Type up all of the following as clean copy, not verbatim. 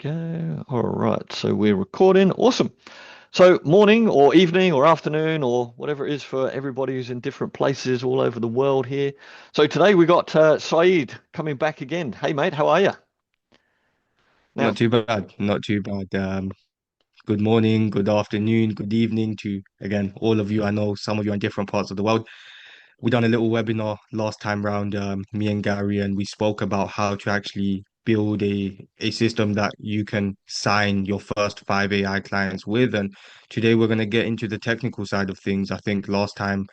go. All right, so we're recording. Awesome. So morning or evening or afternoon or whatever it is for everybody who's in different places all over the world here. So today we got Saeed coming back again. Hey mate, how are you? Not Now, too bad, not too bad. Good morning, good afternoon, good evening to again all of you. I know some of you are in different parts of the world. We done a little webinar last time round, me and Gary, and we spoke about how to actually build a system that you can sign your first five AI clients with. And today we're going to get into the technical side of things. I think last time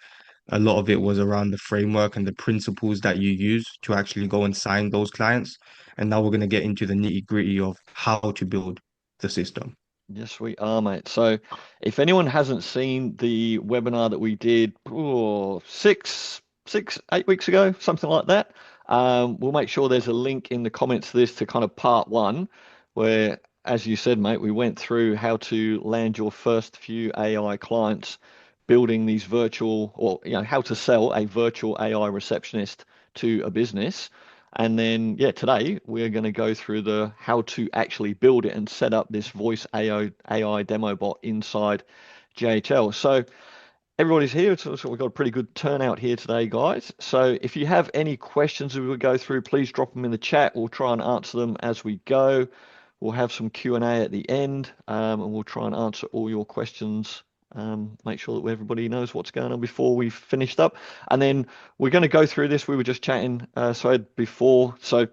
a lot of it was around the framework and the principles that you use to actually go and sign those clients. And now we're going to get into the nitty-gritty of how to build the system. yes, we are, mate. So if anyone hasn't seen the webinar that we did 8 weeks ago, something like that, we'll make sure there's a link in the comments to this to kind of part one, where, as you said, mate, we went through how to land your first few AI clients, building these virtual, or how to sell a virtual AI receptionist to a business. And then, yeah, today we're going to go through the how to actually build it and set up this voice AI demo bot inside JHL. So everybody's here. So we've got a pretty good turnout here today, guys. So if you have any questions we will go through, please drop them in the chat. We'll try and answer them as we go. We'll have some Q&A at the end, and we'll try and answer all your questions. Make sure that everybody knows what's going on before we've finished up. And then we're going to go through this. We were just chatting, so before. So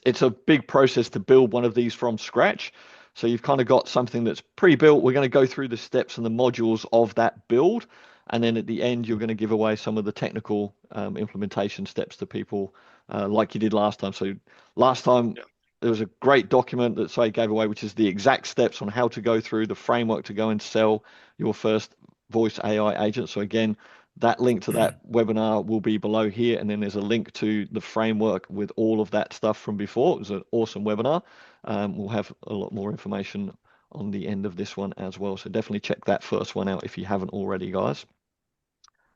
it's a big process to build one of these from scratch. So you've kind of got something that's pre-built. We're going to go through the steps and the modules of that build, and then at the end, you're going to give away some of the technical implementation steps to people, like you did last time. So last time there was a great document that Say gave away, which is the exact steps on how to go through the framework to go and sell your first voice AI agent. So again, that link to that webinar will be below here, and then there's a link to the framework with all of that stuff from before. It was an awesome webinar. We'll have a lot more information on the end of this one as well. So definitely check that first one out if you haven't already, guys.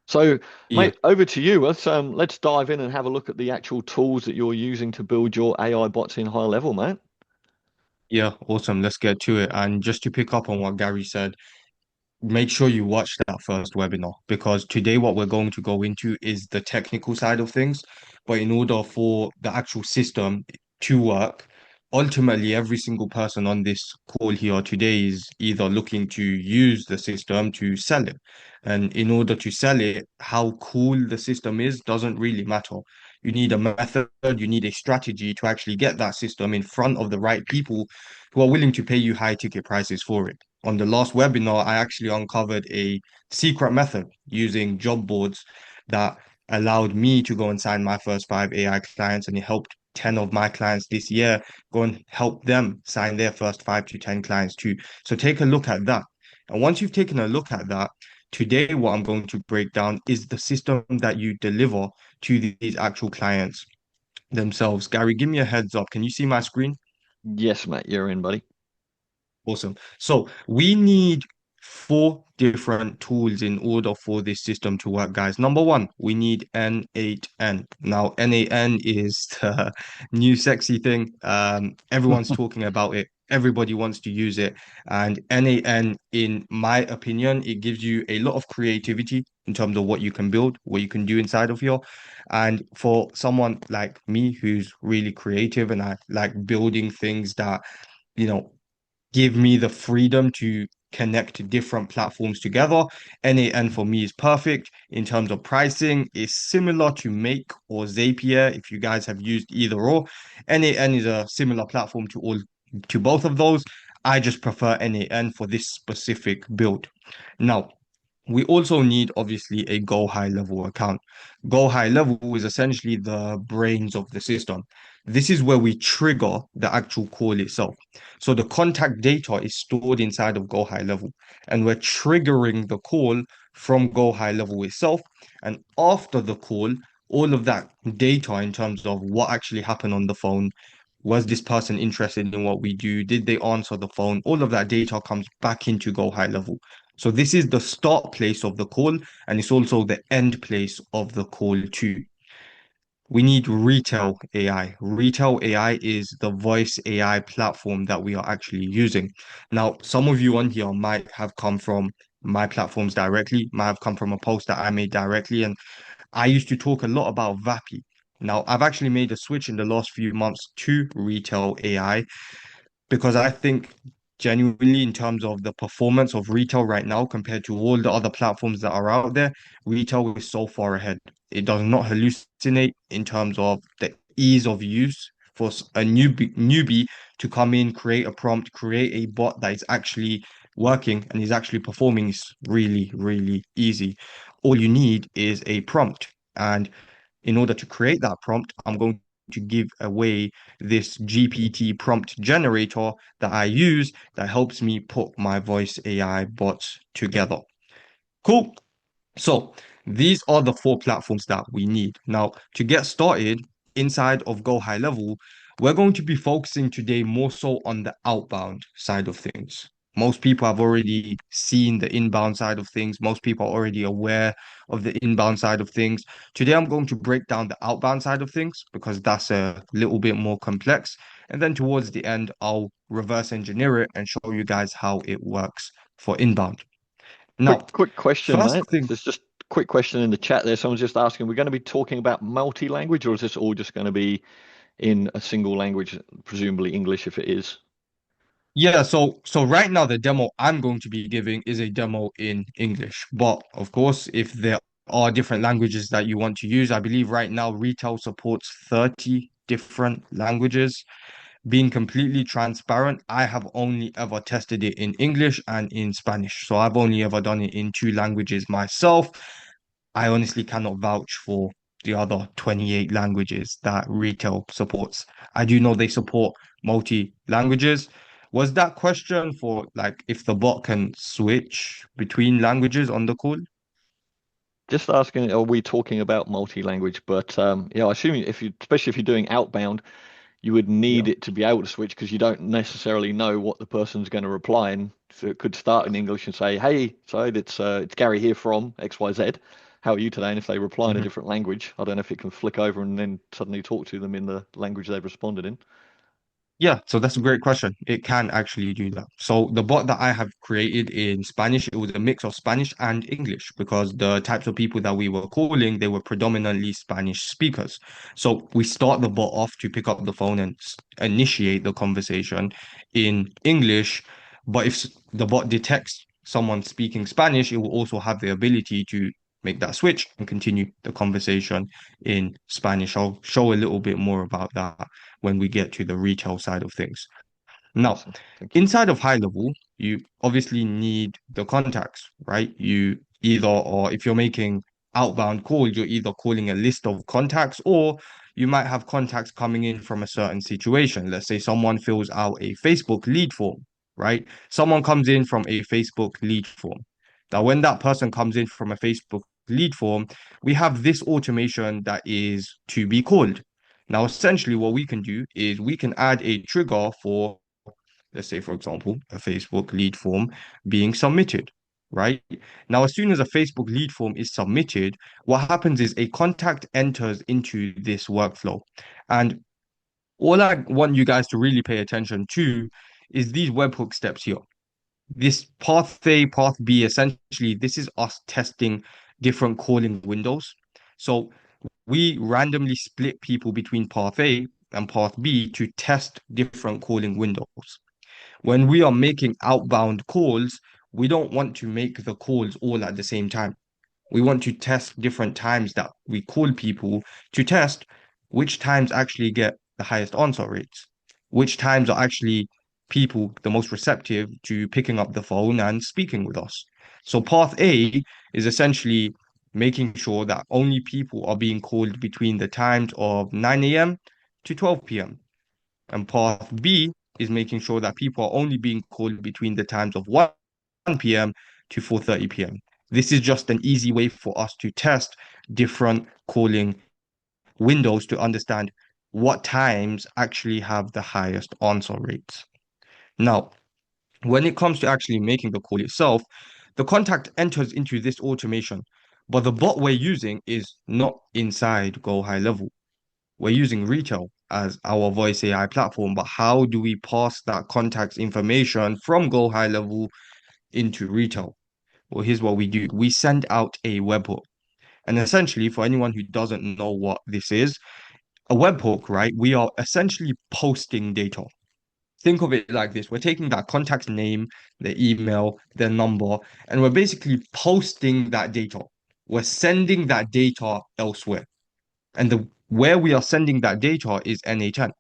So, Yeah, mate, over to you. Let's dive in and have a look at the actual tools that you're using to build your AI bots in high level, mate. yeah, awesome. Let's get to it. And just to pick up on what Gary said, make sure you watch that first webinar because today what we're going to go into is the technical side of things. But in order for the actual system to work, ultimately every single person on this call here today is either looking to use the system to sell it. And in order to sell it, how cool the system is doesn't really matter. You need a method, you need a strategy to actually get that system in front of the right people who are willing to pay you high ticket prices for it. On the last webinar, I actually uncovered a secret method using job boards that allowed me to go and sign my first five AI clients, and it helped 10 of my clients this year go and help them sign their first five to 10 clients too. So take a look at that. And once you've taken a look at that, today what I'm going to break down is the system that you deliver to these actual clients themselves. Gary, give me a heads up. Can you see my screen? Yes, mate, you're in, buddy. Awesome. So we need four different tools in order for this system to work, guys. Number one, we need N8N. Now, N8N is the new sexy thing. Everyone's talking about it. Everybody wants to use it. And N8N, in my opinion, it gives you a lot of creativity in terms of what you can build, what you can do inside of here. And for someone like me who's really creative and I like building things that you know give me the freedom to connect different platforms together. NAN for me is perfect in terms of pricing. It's similar to Make or Zapier if you guys have used either or. NAN is a similar platform to both of those. I just prefer NAN for this specific build. Now, we also need obviously a go high level account. Go high level is essentially the brains of the system. This is where we trigger the actual call itself. So the contact data is stored inside of go high level, and we're triggering the call from go high level itself. And after the call, all of that data in terms of what actually happened on the phone, was this person interested in what we do? Did they answer the phone? All of that data comes back into go high level. So this is the start place of the call, and it's also the end place of the call too. We need retail AI. Retail AI is the voice AI platform that we are actually using. Now, some of you on here might have come from my platforms directly, might have come from a post that I made directly, and I used to talk a lot about VAPI. Now, I've actually made a switch in the last few months to retail AI because I think genuinely in terms of the performance of retail right now compared to all the other platforms that are out there, retail is so far ahead. It does not hallucinate in terms of the ease of use for a newbie to come in, create a prompt, create a bot that is actually working and is actually performing is really, really easy. All you need is a prompt. And in order to create that prompt, I'm going to give away this GPT prompt generator that I use that helps me put my voice AI bots together. Cool. So these are the four platforms that we need. Now, to get started inside of Go High Level, we're going to be focusing today more so on the outbound side of things. Most people have already seen the inbound side of things. Most people are already aware of the inbound side of things. Today, I'm going to break down the outbound side of things because that's a little bit more complex. And then towards the end, I'll reverse engineer it and show you guys how it works for inbound. Now, Quick question, first mate. thing. There's just a quick question in the chat there. Someone's just asking, we're going to be talking about multi-language, or is this all just going to be in a single language, presumably English if it is? Yeah, so right now the demo I'm going to be giving is a demo in English. But of course, if there are different languages that you want to use, I believe right now retail supports 30 different languages. Being completely transparent, I have only ever tested it in English and in Spanish. So I've only ever done it in two languages myself. I honestly cannot vouch for the other 28 languages that retail supports. I do know they support multi languages. Was that question for like if the bot can switch between languages on the call? Just asking, are we talking about multi-language? But yeah, I assume if you, especially if you're doing outbound, you would need Yeah. it to be able to switch because you don't necessarily know what the person's going to reply, and so it could start in English and say, "Hey, so it's Gary here from XYZ. How are you today?" And if they reply in a Mhm. different language, I don't know if it can flick over and then suddenly talk to them in the language they've responded in. Yeah, so that's a great question. It can actually do that. So the bot that I have created in Spanish, it was a mix of Spanish and English because the types of people that we were calling, they were predominantly Spanish speakers. So we start the bot off to pick up the phone and initiate the conversation in English. But if the bot detects someone speaking Spanish, it will also have the ability to make that switch and continue the conversation in Spanish. I'll show a little bit more about that when we get to the retail side of things. Now, Awesome, thank you. inside of high level, you obviously need the contacts, right? You either, or if you're making outbound calls, you're either calling a list of contacts or you might have contacts coming in from a certain situation. Let's say someone fills out a Facebook lead form, right? Someone comes in from a Facebook lead form. Now, when that person comes in from a Facebook lead form, we have this automation that is to be called. Now, essentially, what we can do is we can add a trigger for, let's say, for example, a Facebook lead form being submitted, right? Now, as soon as a Facebook lead form is submitted, what happens is a contact enters into this workflow. And all I want you guys to really pay attention to is these webhook steps here. This path A, path B, essentially, this is us testing different calling windows. So we randomly split people between path A and path B to test different calling windows. When we are making outbound calls, we don't want to make the calls all at the same time. We want to test different times that we call people to test which times actually get the highest answer rates, which times are actually people the most receptive to picking up the phone and speaking with us. So path A is essentially making sure that only people are being called between the times of 9 a.m. to 12 p.m. And path B is making sure that people are only being called between the times of 1 p.m. to 4:30 p.m. This is just an easy way for us to test different calling windows to understand what times actually have the highest answer rates. Now, when it comes to actually making the call itself, the contact enters into this automation, but the bot we're using is not inside Go High Level. we're using retail as our voice AI platform, but how do we pass that contacts information from Go High Level into retail? Well, here's what we do. We send out a webhook. And essentially, for anyone who doesn't know what this is, a webhook, right? We are essentially posting data. Think of it like this. We're taking that contact name, their email, their number, and we're basically posting that data. We're sending that data elsewhere. And the where we are sending that data is N8N.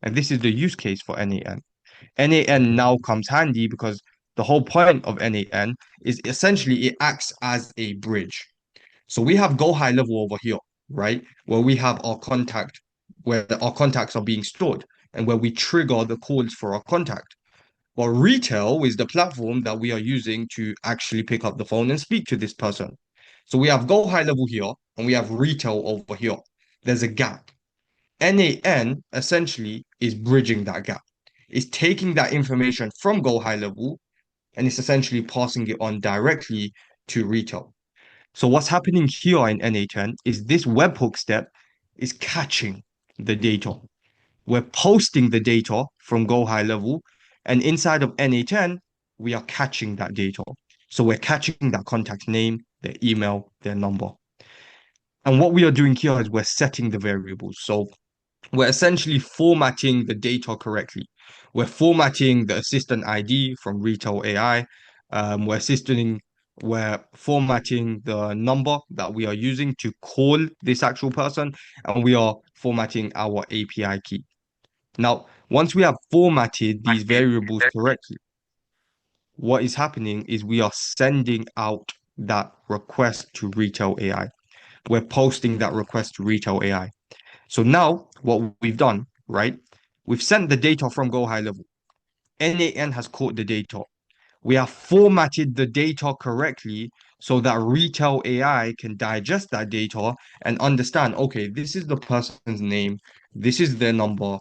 And this is the use case for N8N. N8N now comes handy because the whole point of N8N is essentially it acts as a bridge. So we have Go High Level over here, right? Where we have our contact, where our contacts are being stored and where we trigger the calls for our contact. But retail is the platform that we are using to actually pick up the phone and speak to this person. So we have Go High Level here and we have retail over here. There's a gap. NAN essentially is bridging that gap. It's taking that information from Go High Level and it's essentially passing it on directly to retail. So what's happening here in NA10 is this webhook step is catching the data. We're posting the data from Go High Level, and inside of NA10, we are catching that data. So we're catching that contact name, their email, their number. And what we are doing here is we're setting the variables. So we're essentially formatting the data correctly. We're formatting the assistant ID from Retail AI. We're formatting the number that we are using to call this actual person, and we are formatting our API key. Now, once we have formatted these variables correctly, what is happening is we are sending out that request to Retail AI. We're posting that request to Retail AI. So now what we've done, right? We've sent the data from Go High Level. NAN has caught the data. We have formatted the data correctly so that retail AI can digest that data and understand, okay, this is the person's name, this is their number.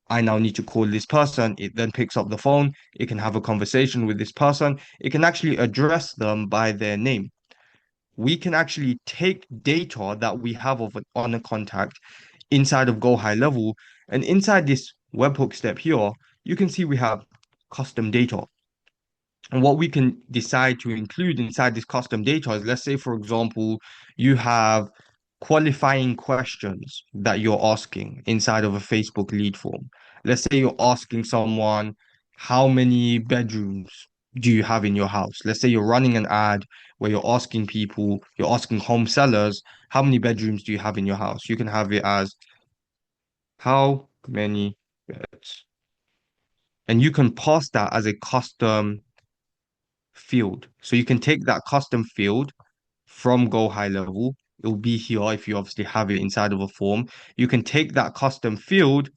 I now need to call this person. It then picks up the phone. It can have a conversation with this person. It can actually address them by their name. We can actually take data that we have on a contact inside of Go High Level. And inside this webhook step here, you can see we have custom data. And what we can decide to include inside this custom data is, let's say, for example, you have qualifying questions that you're asking inside of a Facebook lead form. Let's say you're asking someone, how many bedrooms do you have in your house? Let's say you're running an ad where you're asking people, you're asking home sellers, how many bedrooms do you have in your house? You can have it as how many beds? And you can pass that as a custom field. So you can take that custom field from Go High Level. It'll be here if you obviously have it inside of a form. You can take that custom field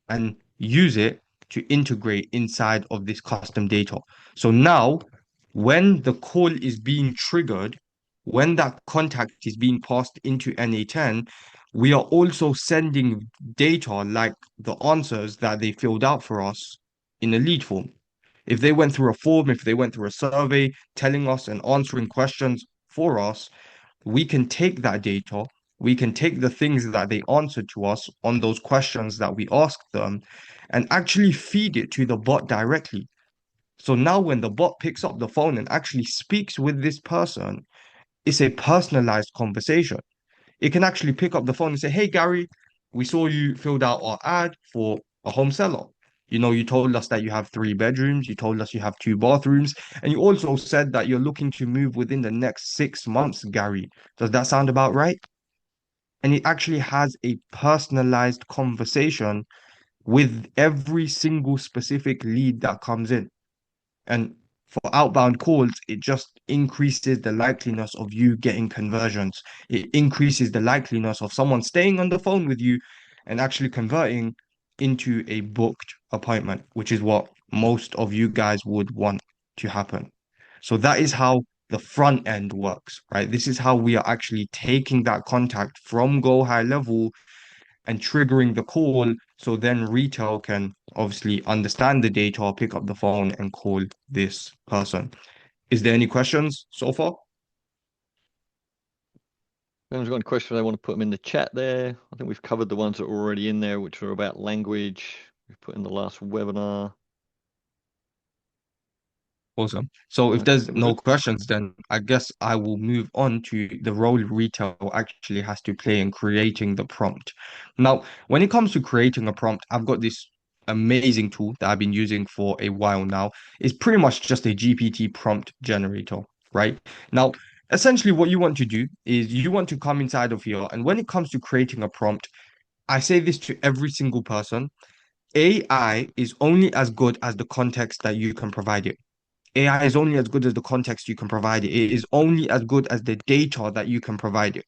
and use it to integrate inside of this custom data. So now, when the call is being triggered, when that contact is being passed into NA10, we are also sending data like the answers that they filled out for us in a lead form. If they went through a form, if they went through a survey telling us and answering questions for us, we can take that data, we can take the things that they answered to us on those questions that we asked them and actually feed it to the bot directly. So now when the bot picks up the phone and actually speaks with this person, it's a personalized conversation. It can actually pick up the phone and say, "Hey, Gary, we saw you filled out our ad for a home seller. You know, you told us that you have 3 bedrooms, you told us you have 2 bathrooms, and you also said that you're looking to move within the next 6 months, Gary. Does that sound about right?" And it actually has a personalized conversation with every single specific lead that comes in. And for outbound calls, it just increases the likeliness of you getting conversions. It increases the likeliness of someone staying on the phone with you and actually converting into a booked appointment, which is what most of you guys would want to happen. So that is how the front end works, right? This is how we are actually taking that contact from Go High Level and triggering the call so then retail can obviously understand the data, pick up the phone and call this person. Is there any questions so far? anyone's got any questions, they want to put them in the chat there. I think we've covered the ones that were already in there, which are about language. We've put in the last webinar. Awesome. So No, if I there's think we're no good. questions, then I guess I will move on to the role retail actually has to play in creating the prompt. Now, when it comes to creating a prompt, I've got this amazing tool that I've been using for a while now. It's pretty much just a GPT prompt generator, right? Now, essentially what you want to do is you want to come inside of here, and when it comes to creating a prompt, I say this to every single person. AI is only as good as the context that you can provide it. AI is only as good as the context you can provide it. It is only as good as the data that you can provide it.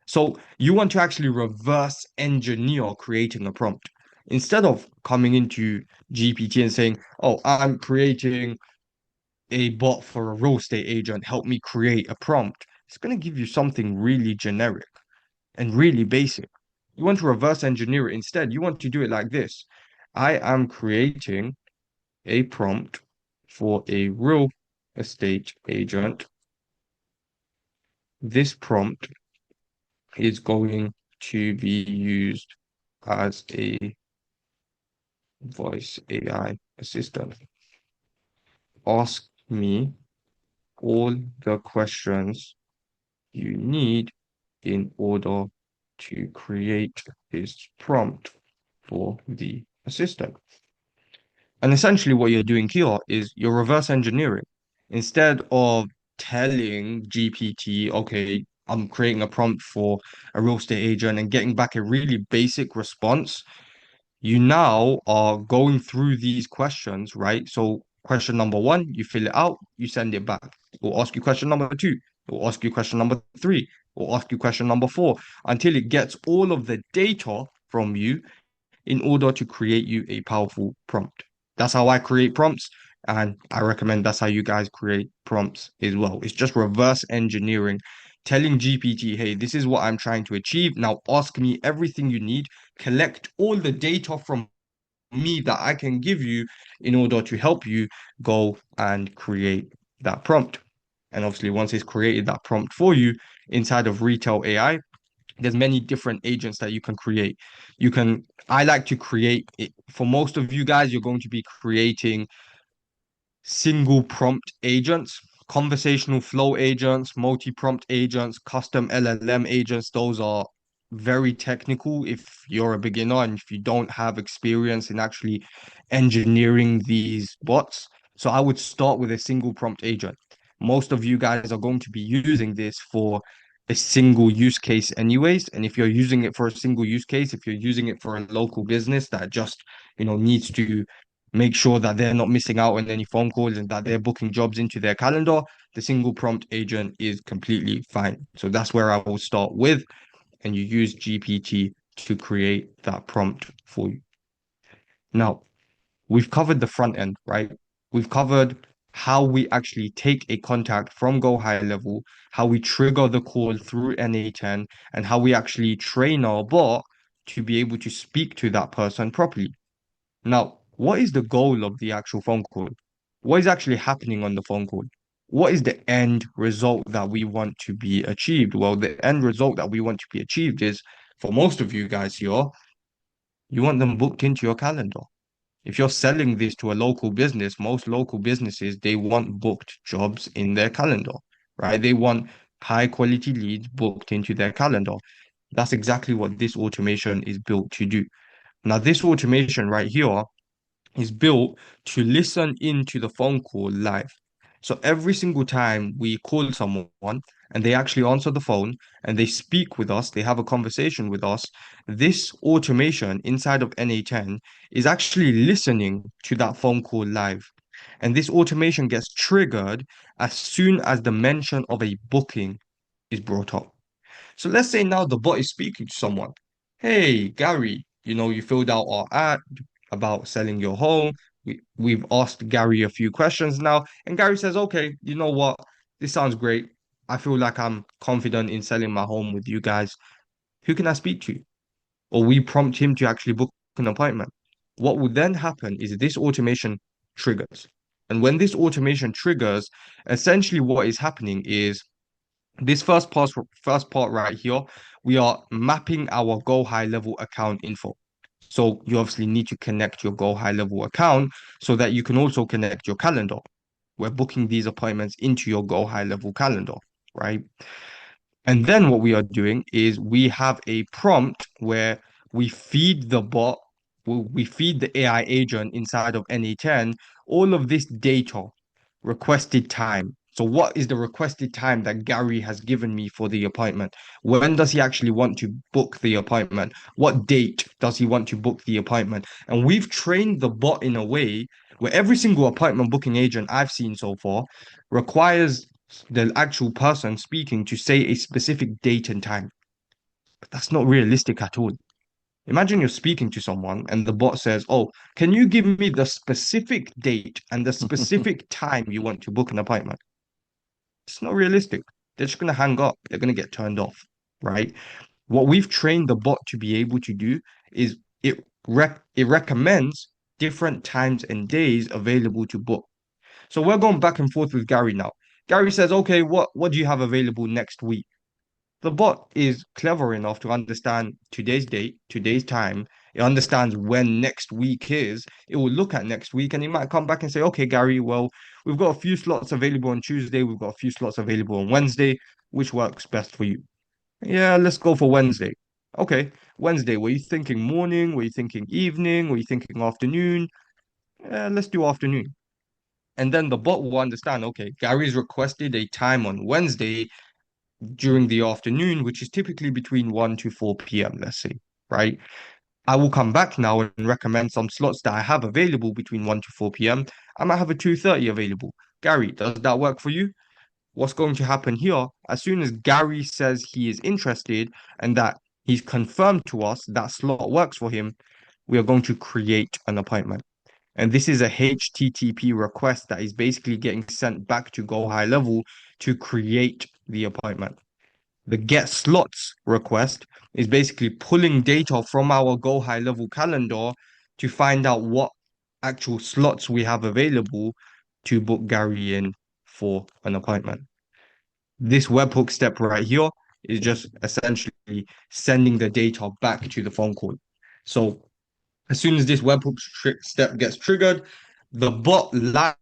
So you want to actually reverse engineer creating a prompt. Instead of coming into GPT and saying, oh, I'm creating a bot for a real estate agent, help me create a prompt. It's going to give you something really generic and really basic. You want to reverse engineer it instead. You want to do it like this. I am creating a prompt for a real estate agent. This prompt is going to be used as a voice AI assistant. Ask me all the questions you need in order to create this prompt for the assistant. And essentially, what you're doing here is you're reverse engineering. Instead of telling GPT, okay, I'm creating a prompt for a real estate agent and getting back a really basic response, you now are going through these questions, right? So, question number one, you fill it out, you send it back. It will ask you question number two, it will ask you question number three, it will ask you question number four until it gets all of the data from you in order to create you a powerful prompt. That's how I create prompts, and I recommend that's how you guys create prompts as well. It's just reverse engineering, telling GPT, hey, this is what I'm trying to achieve. Now ask me everything you need, collect all the data from me that I can give you in order to help you go and create that prompt. And obviously, once it's created that prompt for you inside of Retail AI, there's many different agents that you can create. I like to create it. For most of you guys, you're going to be creating single prompt agents, conversational flow agents, multi-prompt agents, custom LLM agents. Those are very technical if you're a beginner and if you don't have experience in actually engineering these bots. So I would start with a single prompt agent. Most of you guys are going to be using this for a single use case anyways. And if you're using it for a single use case, if you're using it for a local business that just, needs to make sure that they're not missing out on any phone calls and that they're booking jobs into their calendar, the single prompt agent is completely fine. So that's where I will start with, and you use GPT to create that prompt for you. Now, we've covered the front end, right? We've covered how we actually take a contact from Go High Level, how we trigger the call through NA10, and how we actually train our bot to be able to speak to that person properly. Now, what is the goal of the actual phone call? What is actually happening on the phone call? What is the end result that we want to be achieved? Well, the end result that we want to be achieved is for most of you guys here, you want them booked into your calendar. If you're selling this to a local business, most local businesses, they want booked jobs in their calendar, right? They want high quality leads booked into their calendar. That's exactly what this automation is built to do. Now, this automation right here is built to listen into the phone call live. So every single time we call someone and they actually answer the phone and they speak with us, they have a conversation with us, this automation inside of NA10 is actually listening to that phone call live. And this automation gets triggered as soon as the mention of a booking is brought up. So let's say now the bot is speaking to someone. Hey, Gary, you filled out our ad about selling your home. We've asked Gary a few questions now, and Gary says, okay, you know what? This sounds great. I feel like I'm confident in selling my home with you guys. Who can I speak to? Or we prompt him to actually book an appointment. What would then happen is this automation triggers. And when this automation triggers, essentially what is happening is This first part right here, we are mapping our Go High Level account info. So you obviously need to connect your Go High Level account so that you can also connect your calendar. We're booking these appointments into your Go High Level calendar, right? And then what we are doing is we have a prompt where we feed the bot, we feed the AI agent inside of NA10 all of this data, requested time. So what is the requested time that Gary has given me for the appointment? When does he actually want to book the appointment? What date does he want to book the appointment? And we've trained the bot in a way where every single appointment booking agent I've seen so far requires the actual person speaking to say a specific date and time. But that's not realistic at all. Imagine you're speaking to someone and the bot says, "Oh, can you give me the specific date and the specific time you want to book an appointment?" It's not realistic. They're just going to hang up. They're going to get turned off, right? What we've trained the bot to be able to do is it recommends different times and days available to book. So we're going back and forth with Gary now. Gary says, "Okay, what do you have available next week?" The bot is clever enough to understand today's date, today's time. It understands when next week is. It will look at next week and it might come back and say, "Okay, Gary, well, we've got a few slots available on Tuesday. We've got a few slots available on Wednesday. Which works best for you?" "Yeah, let's go for Wednesday." "Okay, Wednesday. Were you thinking morning? Were you thinking evening? Were you thinking afternoon?" "Yeah, let's do afternoon." And then the bot will understand, okay, Gary's requested a time on Wednesday during the afternoon, which is typically between 1 to 4 p.m., let's say, right? I will come back now and recommend some slots that I have available between 1 to 4 p.m. I might have a 2:30 available. Gary, does that work for you? What's going to happen here? As soon as Gary says he is interested and that he's confirmed to us that slot works for him, we are going to create an appointment. And this is a HTTP request that is basically getting sent back to Go High Level to create the appointment. The get slots request is basically pulling data from our Go High Level calendar to find out what actual slots we have available to book Gary in for an appointment. This webhook step right here is just essentially sending the data back to the phone call. So as soon as this step gets triggered, the bot live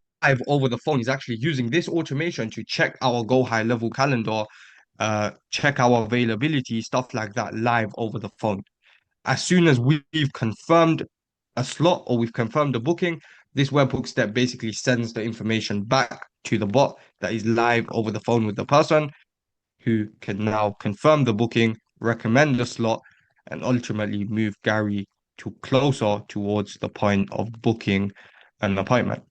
over the phone is actually using this automation to check our Go High Level calendar, check our availability, stuff like that, live over the phone. As soon as we've confirmed a slot or we've confirmed a booking, this webhook step basically sends the information back to the bot that is live over the phone with the person who can now confirm the booking, recommend the slot, and ultimately move Gary to closer towards the point of booking an appointment.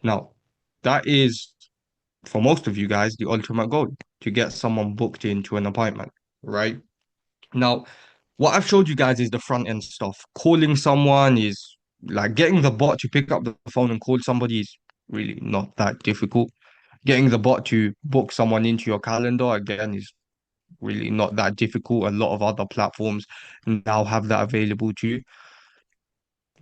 Now, that is for most of you guys the ultimate goal to get someone booked into an appointment, right? Now, what I've showed you guys is the front end stuff. Calling someone is like getting the bot to pick up the phone and call somebody is really not that difficult. Getting the bot to book someone into your calendar again is really not that difficult. A lot of other platforms now have that available to you.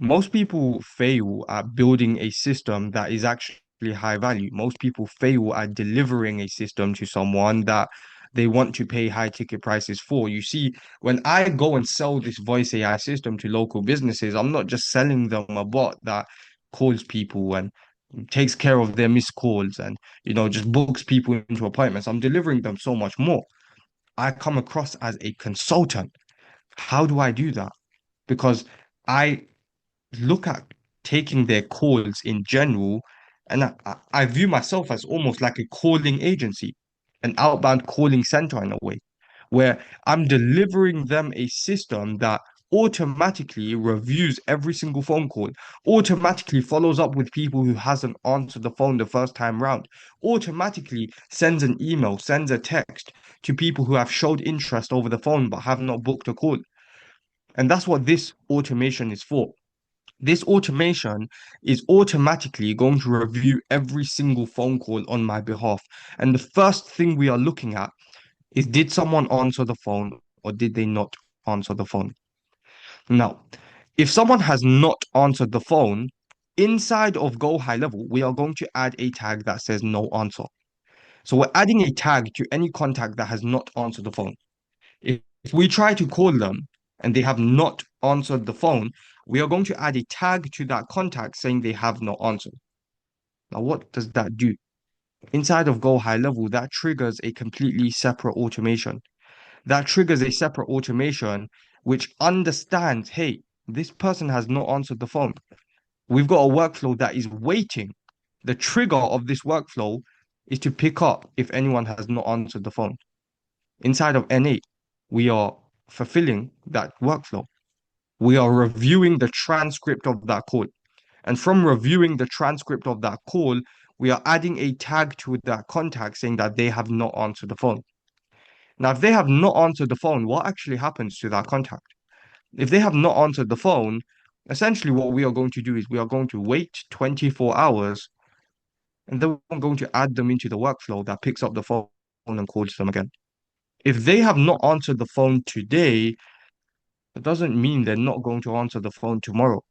Most people fail at building a system that is actually high value. Most people fail at delivering a system to someone that they want to pay high ticket prices for. You see, when I go and sell this voice AI system to local businesses, I'm not just selling them a bot that calls people and takes care of their missed calls and just books people into appointments. I'm delivering them so much more. I come across as a consultant. How do I do that? Because I look at taking their calls in general, and I view myself as almost like a calling agency, an outbound calling center in a way, where I'm delivering them a system that automatically reviews every single phone call, automatically follows up with people who hasn't answered the phone the first time round, automatically sends an email, sends a text to people who have showed interest over the phone but have not booked a call. And that's what this automation is for. This automation is automatically going to review every single phone call on my behalf. And the first thing we are looking at is, did someone answer the phone or did they not answer the phone? Now, if someone has not answered the phone, inside of Go High Level, we are going to add a tag that says no answer. So we're adding a tag to any contact that has not answered the phone. If we try to call them and they have not answered the phone, we are going to add a tag to that contact saying they have not answered. Now, what does that do? Inside of Go High Level, that triggers a completely separate automation. That triggers a separate automation which understands, hey, this person has not answered the phone. We've got a workflow that is waiting. The trigger of this workflow is to pick up if anyone has not answered the phone. Inside of N8, we are fulfilling that workflow. We are reviewing the transcript of that call. And from reviewing the transcript of that call, we are adding a tag to that contact saying that they have not answered the phone. Now, if they have not answered the phone, what actually happens to that contact? If they have not answered the phone, essentially what we are going to do is we are going to wait 24 hours and then we're going to add them into the workflow that picks up the phone and calls them again. If they have not answered the phone today, it doesn't mean they're not going to answer the phone tomorrow.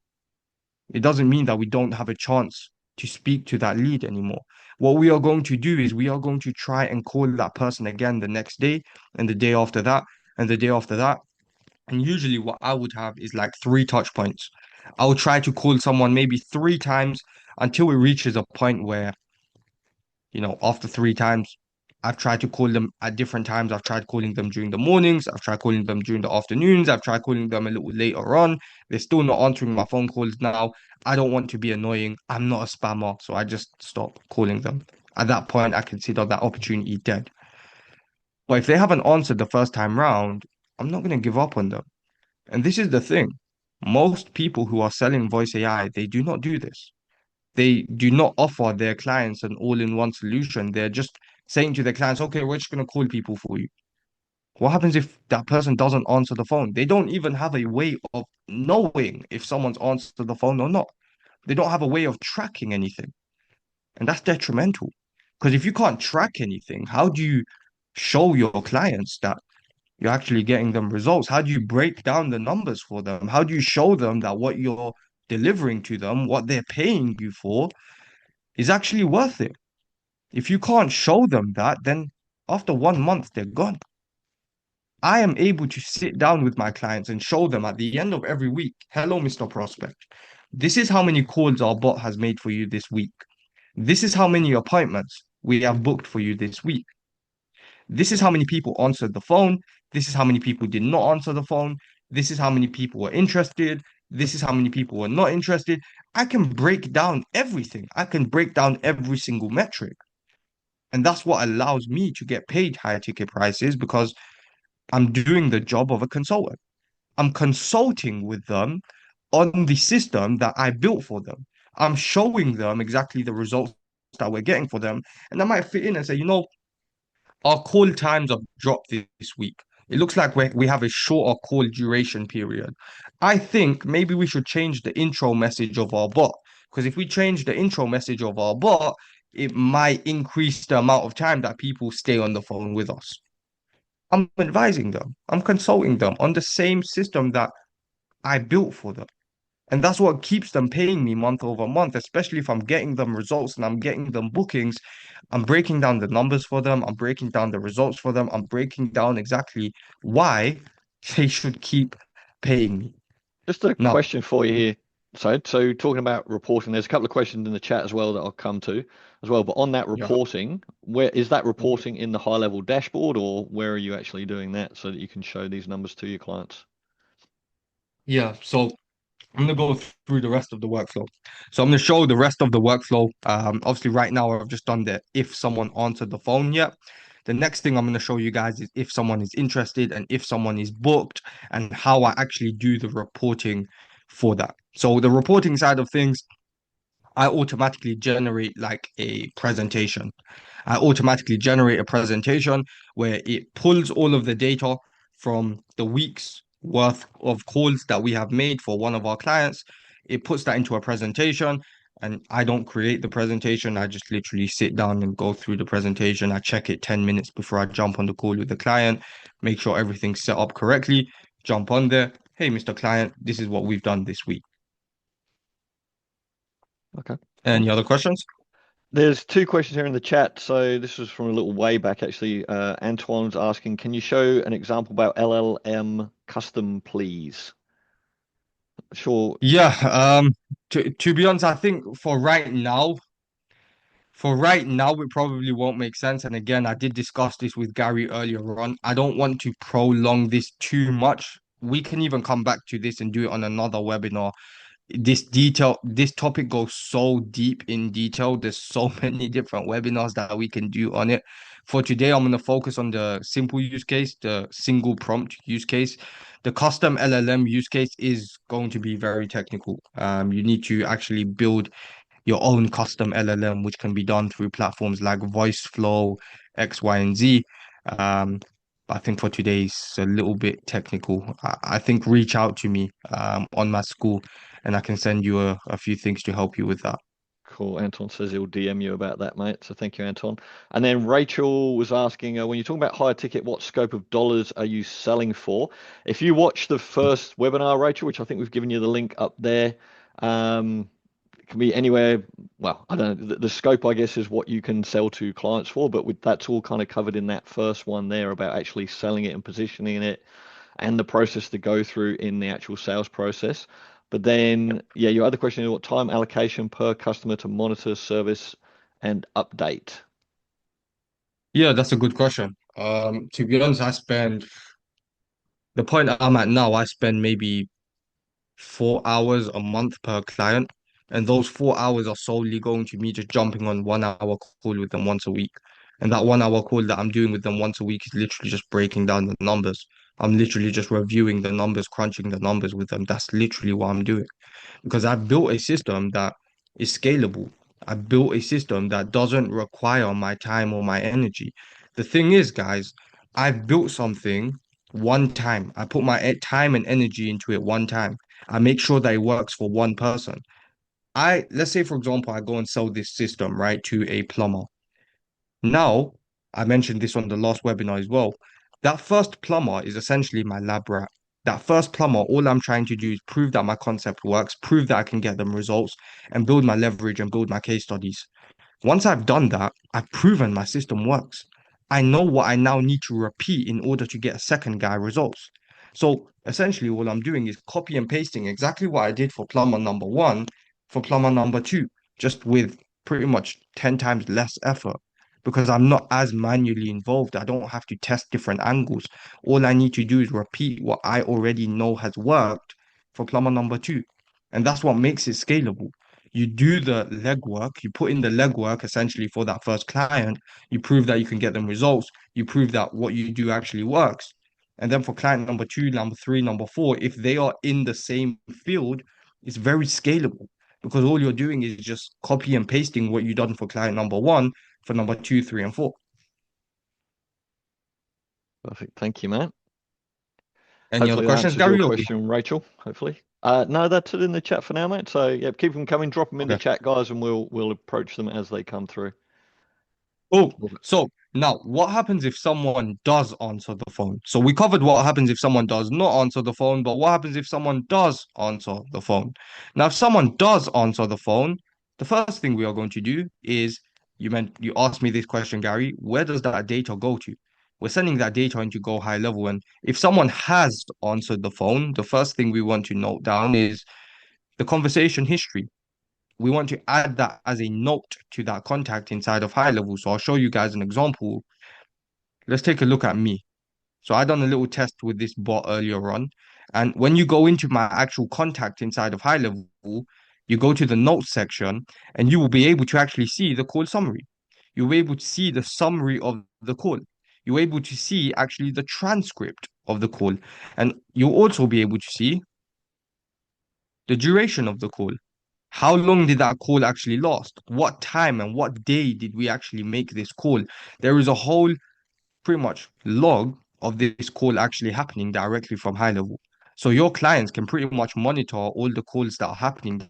It doesn't mean that we don't have a chance to speak to that lead anymore. What we are going to do is we are going to try and call that person again the next day and the day after that and the day after that. And usually what I would have is like three touch points. I will try to call someone maybe three times until it reaches a point where, after three times, I've tried to call them at different times. I've tried calling them during the mornings. I've tried calling them during the afternoons. I've tried calling them a little later on. They're still not answering my phone calls now. I don't want to be annoying. I'm not a spammer, so I just stop calling them. At that point, I consider that opportunity dead. But if they haven't answered the first time round, I'm not going to give up on them. And this is the thing. Most people who are selling voice AI, they do not do this. They do not offer their clients an all-in-one solution. They're just saying to their clients, okay, we're just going to call people for you. What happens if that person doesn't answer the phone? They don't even have a way of knowing if someone's answered the phone or not. They don't have a way of tracking anything. And that's detrimental. Because if you can't track anything, how do you show your clients that you're actually getting them results? How do you break down the numbers for them? How do you show them that what you're delivering to them, what they're paying you for, is actually worth it? If you can't show them that, then after 1 month, they're gone. I am able to sit down with my clients and show them at the end of every week, hello, Mr. Prospect. This is how many calls our bot has made for you this week. This is how many appointments we have booked for you this week. This is how many people answered the phone. This is how many people did not answer the phone. This is how many people were interested. This is how many people were not interested. I can break down everything. I can break down every single metric. And that's what allows me to get paid higher ticket prices because I'm doing the job of a consultant. I'm consulting with them on the system that I built for them. I'm showing them exactly the results that we're getting for them. And I might fit in and say, our call times have dropped this week. It looks like we have a shorter call duration period. I think maybe we should change the intro message of our bot. Because if we change the intro message of our bot, it might increase the amount of time that people stay on the phone with us. I'm advising them, I'm consulting them on the same system that I built for them. And that's what keeps them paying me month over month, especially if I'm getting them results and I'm getting them bookings. I'm breaking down the numbers for them. I'm breaking down the results for them. I'm breaking down exactly why they should keep paying me. Just a Now, question for you here. So talking about reporting, there's a couple of questions in the chat as well that I'll come to as well. But on that yeah. reporting, where is that reporting in the high level dashboard, or where are you actually doing that so that you can show these numbers to your clients? Yeah, so I'm gonna go through the rest of the workflow. So I'm gonna show the rest of the workflow. Obviously, right now I've just done the if someone answered the phone yet. The next thing I'm gonna show you guys is if someone is interested and if someone is booked and how I actually do the reporting for that. So the reporting side of things, I automatically generate like a presentation. I automatically generate a presentation where it pulls all of the data from the week's worth of calls that we have made for one of our clients. It puts that into a presentation, and I don't create the presentation. I just literally sit down and go through the presentation. I check it 10 minutes before I jump on the call with the client, make sure everything's set up correctly, jump on there. Hey, Mr. Client, this is what we've done this week. Okay, cool. Any other questions? There's two questions here in the chat. So this was from a little way back, actually. Antoine's asking, can you show an example about LLM custom, please? Sure. Yeah, to be honest, I think for right now, it probably won't make sense. And again, I did discuss this with Gary earlier on. I don't want to prolong this too much. We can even come back to this and do it on another webinar. This topic goes so deep in detail. There's so many different webinars that we can do on it. For today, I'm going to focus on the simple use case, the single prompt use case. The custom LLM use case is going to be very technical. You need to actually build your own custom LLM, which can be done through platforms like VoiceFlow, X, Y, and Z. Um, I think for today it's a little bit technical. I think reach out to me on my school and I can send you a few things to help you with that. Cool. Anton says he'll DM you about that, mate. So thank you, Anton. And then Rachel was asking, when you're talking about higher ticket, what scope of dollars are you selling for? If you watch the first webinar, Rachel, which I think we've given you the link up there, it can be anywhere. Well, I don't know. The scope, I guess, is what you can sell to clients for, but that's all kind of covered in that first one there about actually selling it and positioning it and the process to go through in the actual sales process. But then, yeah, your other question is what time allocation per customer to monitor, service, and update? Yeah, that's a good question. To be honest, the point I'm at now, I spend maybe 4 hours a month per client. And those 4 hours are solely going to me just jumping on 1 hour call with them once a week. And that 1 hour call that I'm doing with them once a week is literally just breaking down the numbers. I'm literally just reviewing the numbers, crunching the numbers with them. That's literally what I'm doing because I've built a system that is scalable. I built a system that doesn't require my time or my energy. The thing is, guys, I've built something one time. I put my time and energy into it one time. I make sure that it works for one person. Let's say, for example, I go and sell this system, right, to a plumber. Now, I mentioned this on the last webinar as well. That first plumber is essentially my lab rat. That first plumber, all I'm trying to do is prove that my concept works, prove that I can get them results, and build my leverage and build my case studies. Once I've done that, I've proven my system works. I know what I now need to repeat in order to get a second guy results. So essentially, all I'm doing is copy and pasting exactly what I did for plumber number one for plumber number two, just with pretty much 10 times less effort because I'm not as manually involved. I don't have to test different angles. All I need to do is repeat what I already know has worked for plumber number two. And that's what makes it scalable. You do the legwork, you put in the legwork essentially for that first client, you prove that you can get them results, you prove that what you do actually works. And then for client number two, number three, number four, if they are in the same field, it's very scalable because all you're doing is just copy and pasting what you've done for client number one for number two, three, and four. Perfect. Thank you, man. Any other Hopefully that questions, answers your Gary? question, Rachel. Hopefully. No, that's it in the chat for now, mate. So yeah, keep them coming, drop them in the Okay. chat, guys, and we'll approach them as they come through. Oh, so now what happens if someone does answer the phone? So we covered what happens if someone does not answer the phone, but what happens if someone does answer the phone? Now, if someone does answer the phone, the first thing we are going to do is you asked me this question, Gary, where does that data go to? We're sending that data into Go High Level, and if someone has answered the phone, the first thing we want to note down is the conversation history. We want to add that as a note to that contact inside of high level. So I'll show you guys an example. Let's take a look at me. So I done a little test with this bot earlier on. And when you go into my actual contact inside of high level, you go to the notes section and you will be able to actually see the call summary. You'll be able to see the summary of the call. You're able to see actually the transcript of the call. And you'll also be able to see the duration of the call. How long did that call actually last? What time and what day did we actually make this call? There is a whole pretty much log of this call actually happening directly from high level. So your clients can pretty much monitor all the calls that are happening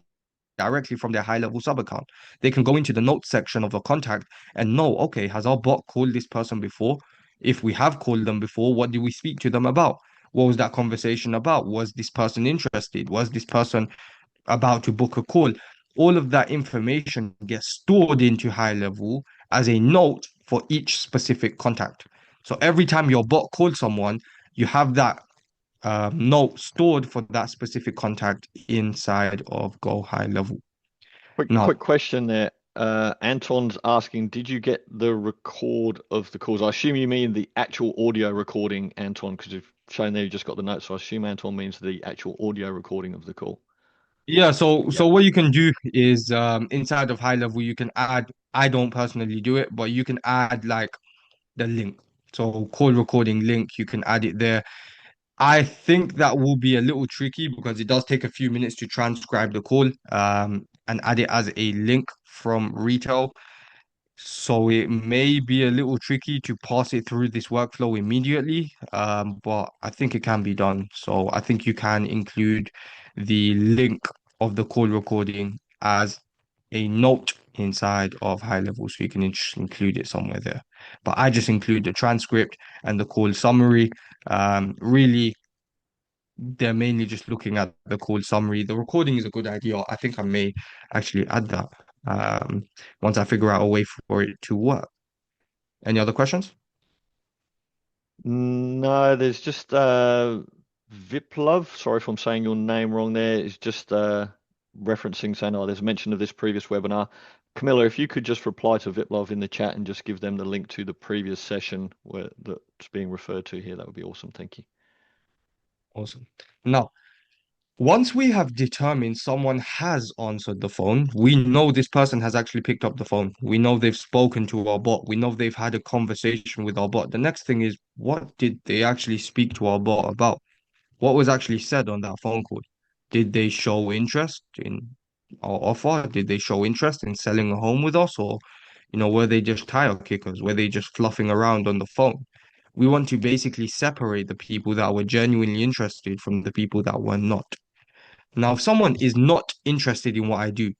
directly from their high level sub account. They can go into the notes section of a contact and know, okay, has our bot called this person before? If we have called them before, what did we speak to them about? What was that conversation about? Was this person interested? Was this person about to book a call? all of that information gets stored into high level as a note for each specific contact. So every time your bot calls someone, you have that note stored for that specific contact inside of Go High Level. Quick Now, question there. Anton's asking, did you get the record of the calls? I assume you mean the actual audio recording, Anton, because you've shown there you just got the notes. So I assume Anton means the actual audio recording of the call. yeah, so Yep. so what you can do is inside of high level you can add, I don't personally do it, but you can add like the link. So call recording link, you can add it there. I think that will be a little tricky because it does take a few minutes to transcribe the call and add it as a link from retail. So it may be a little tricky to pass it through this workflow immediately, but I think it can be done. So I think you can include the link of the call recording as a note inside of high level, so you can just include it somewhere there. But I just include the transcript and the call summary. Really, they're mainly just looking at the call summary. The recording is a good idea. I think I may actually add that um, once I figure out a way for it to work. Any other questions? No, there's just Viplov. Sorry if I'm saying your name wrong there. It's just referencing saying, oh, there's a mention of this previous webinar. Camilla, if you could just reply to Viplov in the chat and just give them the link to the previous session where that's being referred to here, that would be awesome. Thank you. Awesome. Now, once we have determined someone has answered the phone, we know this person has actually picked up the phone. We know they've spoken to our bot. We know they've had a conversation with our bot. The next thing is, what did they actually speak to our bot about? What was actually said on that phone call? Did they show interest in our offer? Did they show interest in selling a home with us? Or, were they just tire kickers? Were they just fluffing around on the phone? We want to basically separate the people that were genuinely interested from the people that were not. Now, if someone is not interested in what I do,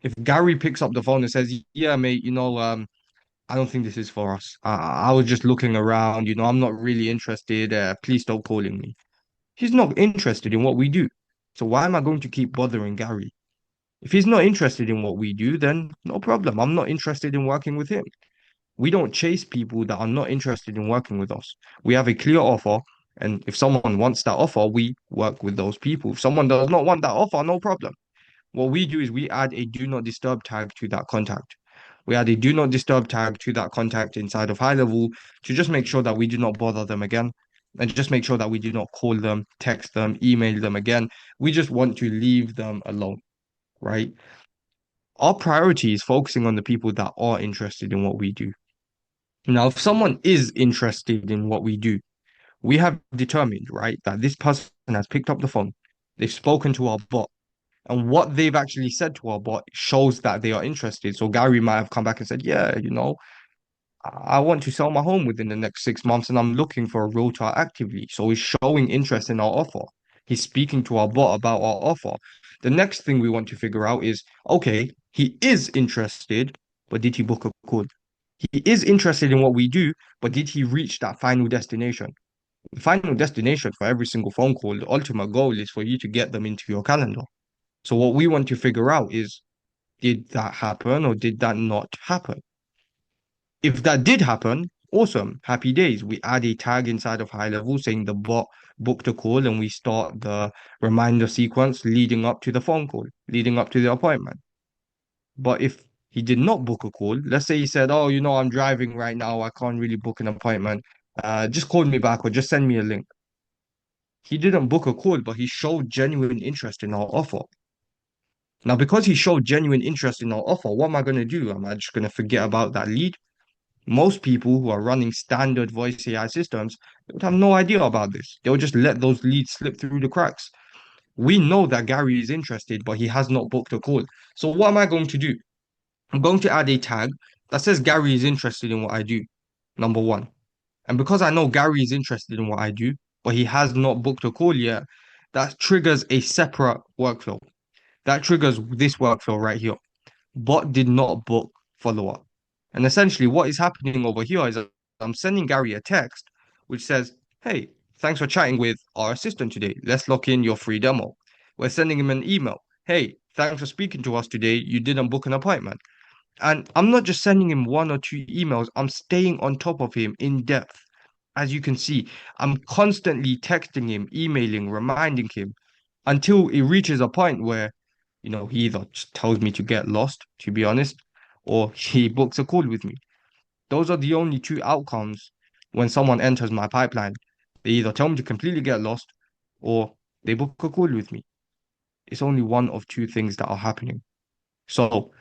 if Gary picks up the phone and says, "Yeah, mate, I don't think this is for us. I was just looking around, I'm not really interested. Please stop calling me." He's not interested in what we do. So why am I going to keep bothering Gary? If he's not interested in what we do, then no problem. I'm not interested in working with him. We don't chase people that are not interested in working with us. We have a clear offer, and if someone wants that offer, we work with those people. If someone does not want that offer, no problem. What we do is we add a do not disturb tag to that contact. We add a do not disturb tag to that contact inside of high level to just make sure that we do not bother them again and just make sure that we do not call them, text them, email them again. We just want to leave them alone, right? Our priority is focusing on the people that are interested in what we do. Now, if someone is interested in what we do, we have determined, right, that this person has picked up the phone, they've spoken to our bot, and what they've actually said to our bot shows that they are interested. So Gary might have come back and said, "Yeah, I want to sell my home within the next 6 months and I'm looking for a realtor actively." So he's showing interest in our offer. He's speaking to our bot about our offer. The next thing we want to figure out is, okay, he is interested, but did he book a call? He is interested in what we do, but did he reach that final destination? The final destination for every single phone call, the ultimate goal is for you to get them into your calendar. So what we want to figure out is, did that happen or did that not happen? If that did happen, awesome, happy days. We add a tag inside of high level saying the bot booked a call and we start the reminder sequence leading up to the phone call, leading up to the appointment. But if he did not book a call, let's say he said, "Oh, I'm driving right now. I can't really book an appointment. Just call me back or just send me a link." He didn't book a call, but he showed genuine interest in our offer. Now, because he showed genuine interest in our offer, what am I going to do? Am I just going to forget about that lead? Most people who are running standard voice AI systems would have no idea about this. They'll just let those leads slip through the cracks. We know that Gary is interested, but he has not booked a call. So what am I going to do? I'm going to add a tag that says Gary is interested in what I do, number one. And because I know Gary is interested in what I do, but he has not booked a call yet, that triggers a separate workflow. That triggers this workflow right here. Bot did not book follow up. And essentially, what is happening over here is I'm sending Gary a text which says, "Hey, thanks for chatting with our assistant today. Let's lock in your free demo." We're sending him an email. "Hey, thanks for speaking to us today. You didn't book an appointment. And I'm not just sending him one or two emails, I'm staying on top of him in depth. As you can see, I'm constantly texting him, emailing, reminding him until it reaches a point where, he either just tells me to get lost, to be honest, or he books a call with me. Those are the only two outcomes when someone enters my pipeline. They either tell me to completely get lost or they book a call with me. It's only one of two things that are happening. So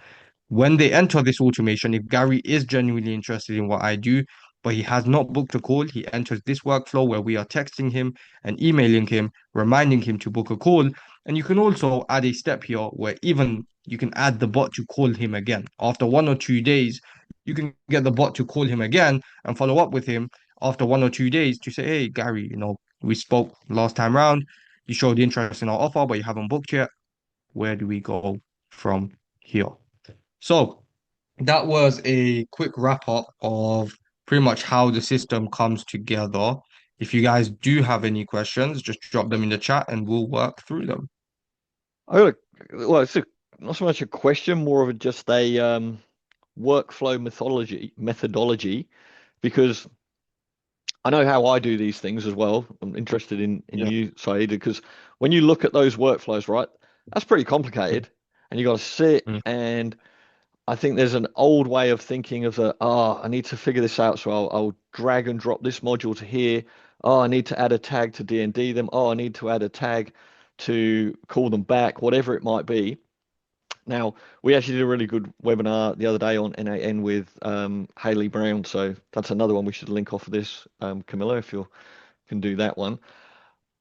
when they enter this automation, if Gary is genuinely interested in what I do, but he has not booked a call, he enters this workflow where we are texting him and emailing him, reminding him to book a call. And you can also add a step here where even you can add the bot to call him again. After 1 or 2 days, you can get the bot to call him again and follow up with him after 1 or 2 days to say, hey, Gary, we spoke last time round. You showed interest in our offer, but you haven't booked yet. Where do we go from here? So that was a quick wrap up of pretty much how the system comes together. If you guys do have any questions, just drop them in the chat and we'll work through them. I got well, not so much a question, more of just a workflow methodology, because I know how I do these things as well. I'm interested in Yeah. you, Saeed, because when you look at those workflows, right, that's pretty complicated, and you got to sit Mhm. and I think there's an old way of thinking of I need to figure this out, so I'll drag and drop this module to here. Oh, I need to add a tag to D&D them. Oh, I need to add a tag to call them back, whatever it might be. Now, we actually did a really good webinar the other day on NAN with Haley Brown, so that's another one we should link off of this, Camilla, if you can do that one.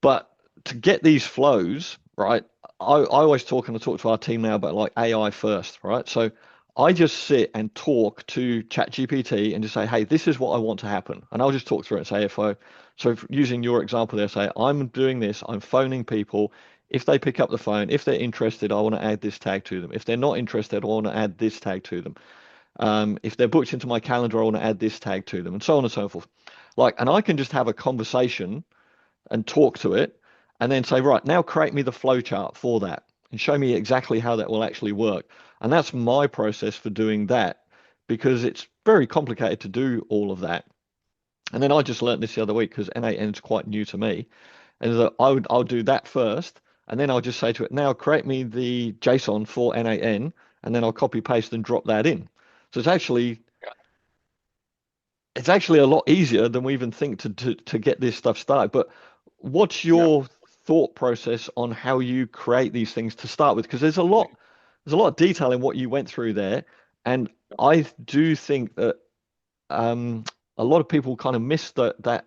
But to get these flows, right, I always talk and I talk to our team now about like AI first, right? So I just sit and talk to ChatGPT and just say, hey, this is what I want to happen. And I'll just talk through it and say, using your example there, say, I'm doing this, I'm phoning people. If they pick up the phone, if they're interested, I want to add this tag to them. If they're not interested, I want to add this tag to them. If they're booked into my calendar, I want to add this tag to them, and so on and so forth. And I can just have a conversation and talk to it and then say, right, now create me the flowchart for that and show me exactly how that will actually work. And that's my process for doing that because it's very complicated to do all of that. And then I just learned this the other week because NAN is quite new to me. And that I'll do that first, and then I'll just say to it, now create me the JSON for NAN, and then I'll copy paste and drop that in. So it's actually a lot easier than we even think to get this stuff started. But what's Yeah. your thought process on how you create these things to start with? Because there's a lot of detail in what you went through there, and I do think that um, a lot of people kind of miss that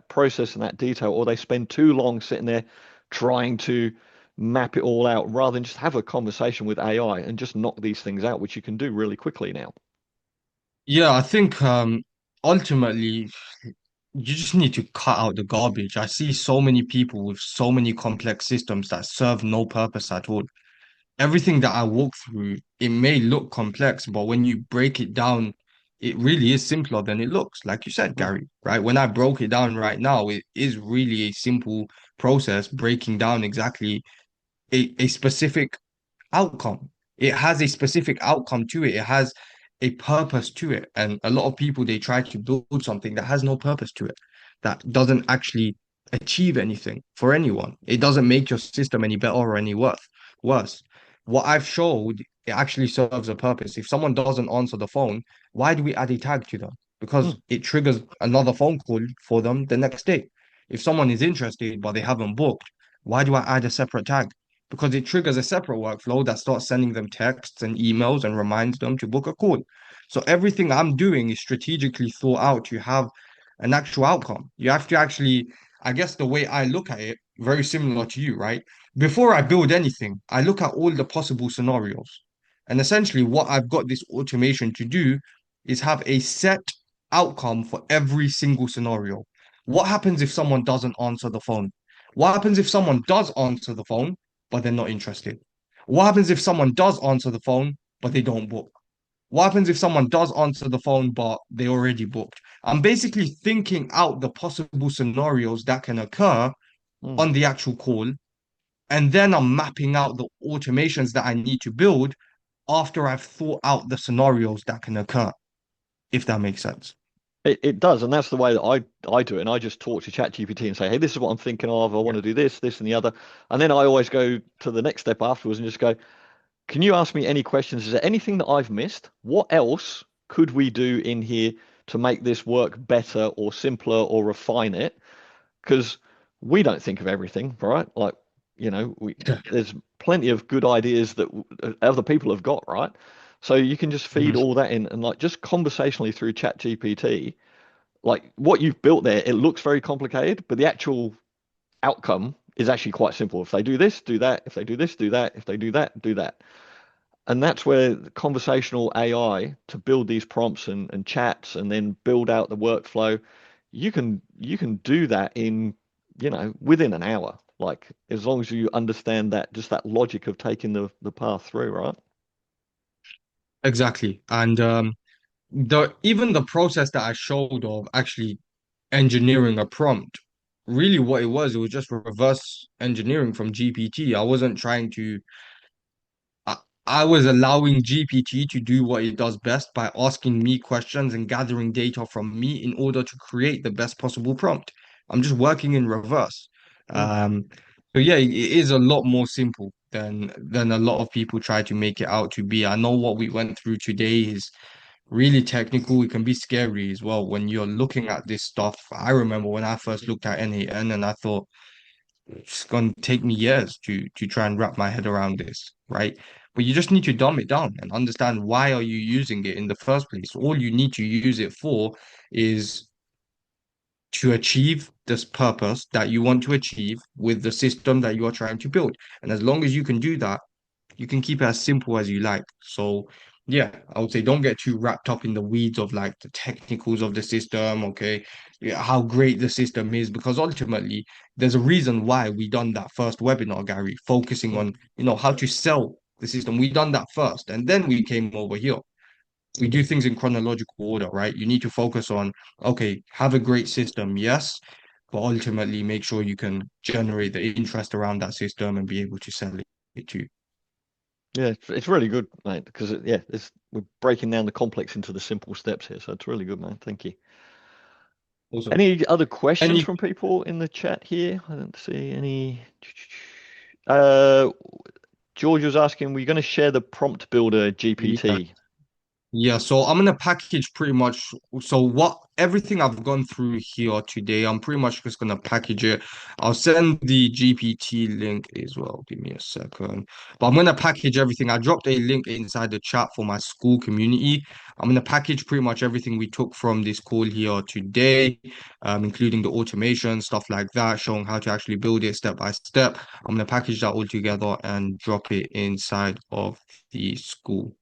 process and that detail, or they spend too long sitting there trying to map it all out rather than just have a conversation with AI and just knock these things out, which you can do really quickly now. Yeah, I think ultimately you just need to cut out the garbage. I see so many people with so many complex systems that serve no purpose at all. Everything that I walk through, it may look complex, but when you break it down, it really is simpler than it looks. Like you said, Mm, Gary, right? When I broke it down right now, it is really a simple process breaking down exactly a specific outcome. It has a specific outcome to it. It has a purpose to it. And a lot of people, they try to build something that has no purpose to it, that doesn't actually achieve anything for anyone. It doesn't make your system any better or any worse. What I've showed, it actually serves a purpose. If someone doesn't answer the phone, why do we add a tag to them? Because mm, it triggers another phone call for them the next day. If someone is interested but they haven't booked, why do I add a separate tag? Because it triggers a separate workflow that starts sending them texts and emails and reminds them to book a call. So everything I'm doing is strategically thought out to have an actual outcome. You have to actually, I guess the way I look at it, very similar to you, right? Before I build anything, I look at all the possible scenarios. And essentially, what I've got this automation to do is have a set outcome for every single scenario. What happens if someone doesn't answer the phone? What happens if someone does answer the phone, but they're not interested? What happens if someone does answer the phone, but they don't book? What happens if someone does answer the phone, but they already booked? I'm basically thinking out the possible scenarios that can occur mm. on the actual call And then I'm mapping out the automations that I need to build after I've thought out the scenarios that can occur, if that makes sense. It does, and that's the way that I do it. And I just talk to ChatGPT and say, "Hey, this is what I'm thinking of. I want Yeah. to do this, this, and the other." And then I always go to the next step afterwards and just go, "Can you ask me any questions? Is there anything that I've missed? What else could we do in here to make this work better or simpler or refine it?" Because we don't think of everything, right? Like, we there's plenty of good ideas that other people have got, right? So you can just feed Mhm. all that in and like just conversationally through ChatGPT, like what you've built there, it looks very complicated, but the actual outcome is actually quite simple. If they do this, do that. If they do this, do that. If they do that, do that. And that's where the conversational AI to build these prompts and chats and then build out the workflow, you can do that in, within an hour. Like as long as you understand that just that logic of taking the path through, right? Exactly. And the even the process that I showed of actually engineering a prompt, really what it was just reverse engineering from GPT. I wasn't trying to I, I was allowing GPT to do what it does best by asking me questions and gathering data from me in order to create the best possible prompt. I'm just working in reverse. Mm. Um, so yeah, it is a lot more simple than a lot of people try to make it out to be. I know what we went through today is really technical. It can be scary as well when you're looking at this stuff. I remember when I first looked at NAN and I thought, it's going to take me years to try and wrap my head around this, right? But you just need to dumb it down and understand why are you using it in the first place. All you need to use it for is to achieve this purpose that you want to achieve with the system that you are trying to build. And as long as you can do that, you can keep it as simple as you like. So yeah, I would say don't get too wrapped up in the weeds of like the technicals of the system, okay? Yeah, how great the system is, because ultimately there's a reason why we done that first webinar, Gary, focusing Mm. on, how to sell the system. We done that first, and then we came over here. We do things in chronological order, right? You need to focus on, okay, have a great system, yes, but ultimately make sure you can generate the interest around that system and be able to sell it too. Yeah, it's really good, mate, because we're breaking down the complex into the simple steps here. So it's really good, man. Thank you. Awesome. Any other questions Any from people in the chat here? I don't see any. Uh, George was asking, we're going to share the prompt builder Yeah. GPT. Yeah, so I'm gonna package pretty much so what everything I've gone through here today, I'm pretty much just gonna package it. I'll send the GPT link as well. Give me a second. But I'm gonna package everything. I dropped a link inside the chat for my school community. I'm gonna package pretty much everything we took from this call here today, including the automation, stuff like that, showing how to actually build it step by step. I'm gonna package that all together and drop it inside of the school.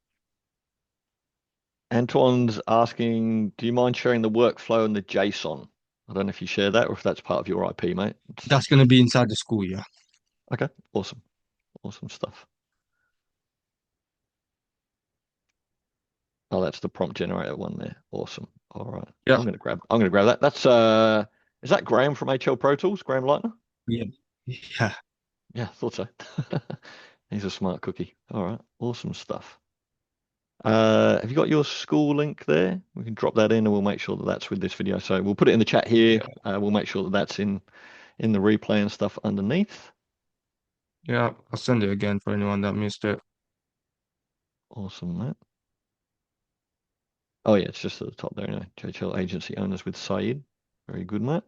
Antoine's asking, do you mind sharing the workflow and the JSON? I don't know if you share that or if that's part of your IP, mate. That's gonna be inside the school, yeah. Okay, awesome. Awesome stuff. Oh, that's the prompt generator one there. Awesome. All right. Yeah. I'm gonna grab that. That's is that Graham from HL Pro Tools? Graham Lightner? Yeah. Yeah. Yeah, thought so. He's a smart cookie. All right. Awesome stuff. Have you got your school link there? We can drop that in and we'll make sure that that's with this video. So we'll put it in the chat here. Yeah. We'll make sure that that's in the replay and stuff underneath. Yeah. I'll send it again for anyone that missed it. Awesome, Matt. Oh yeah, it's just at the top there anyway. JHL agency owners with Saeed. Very good, Matt.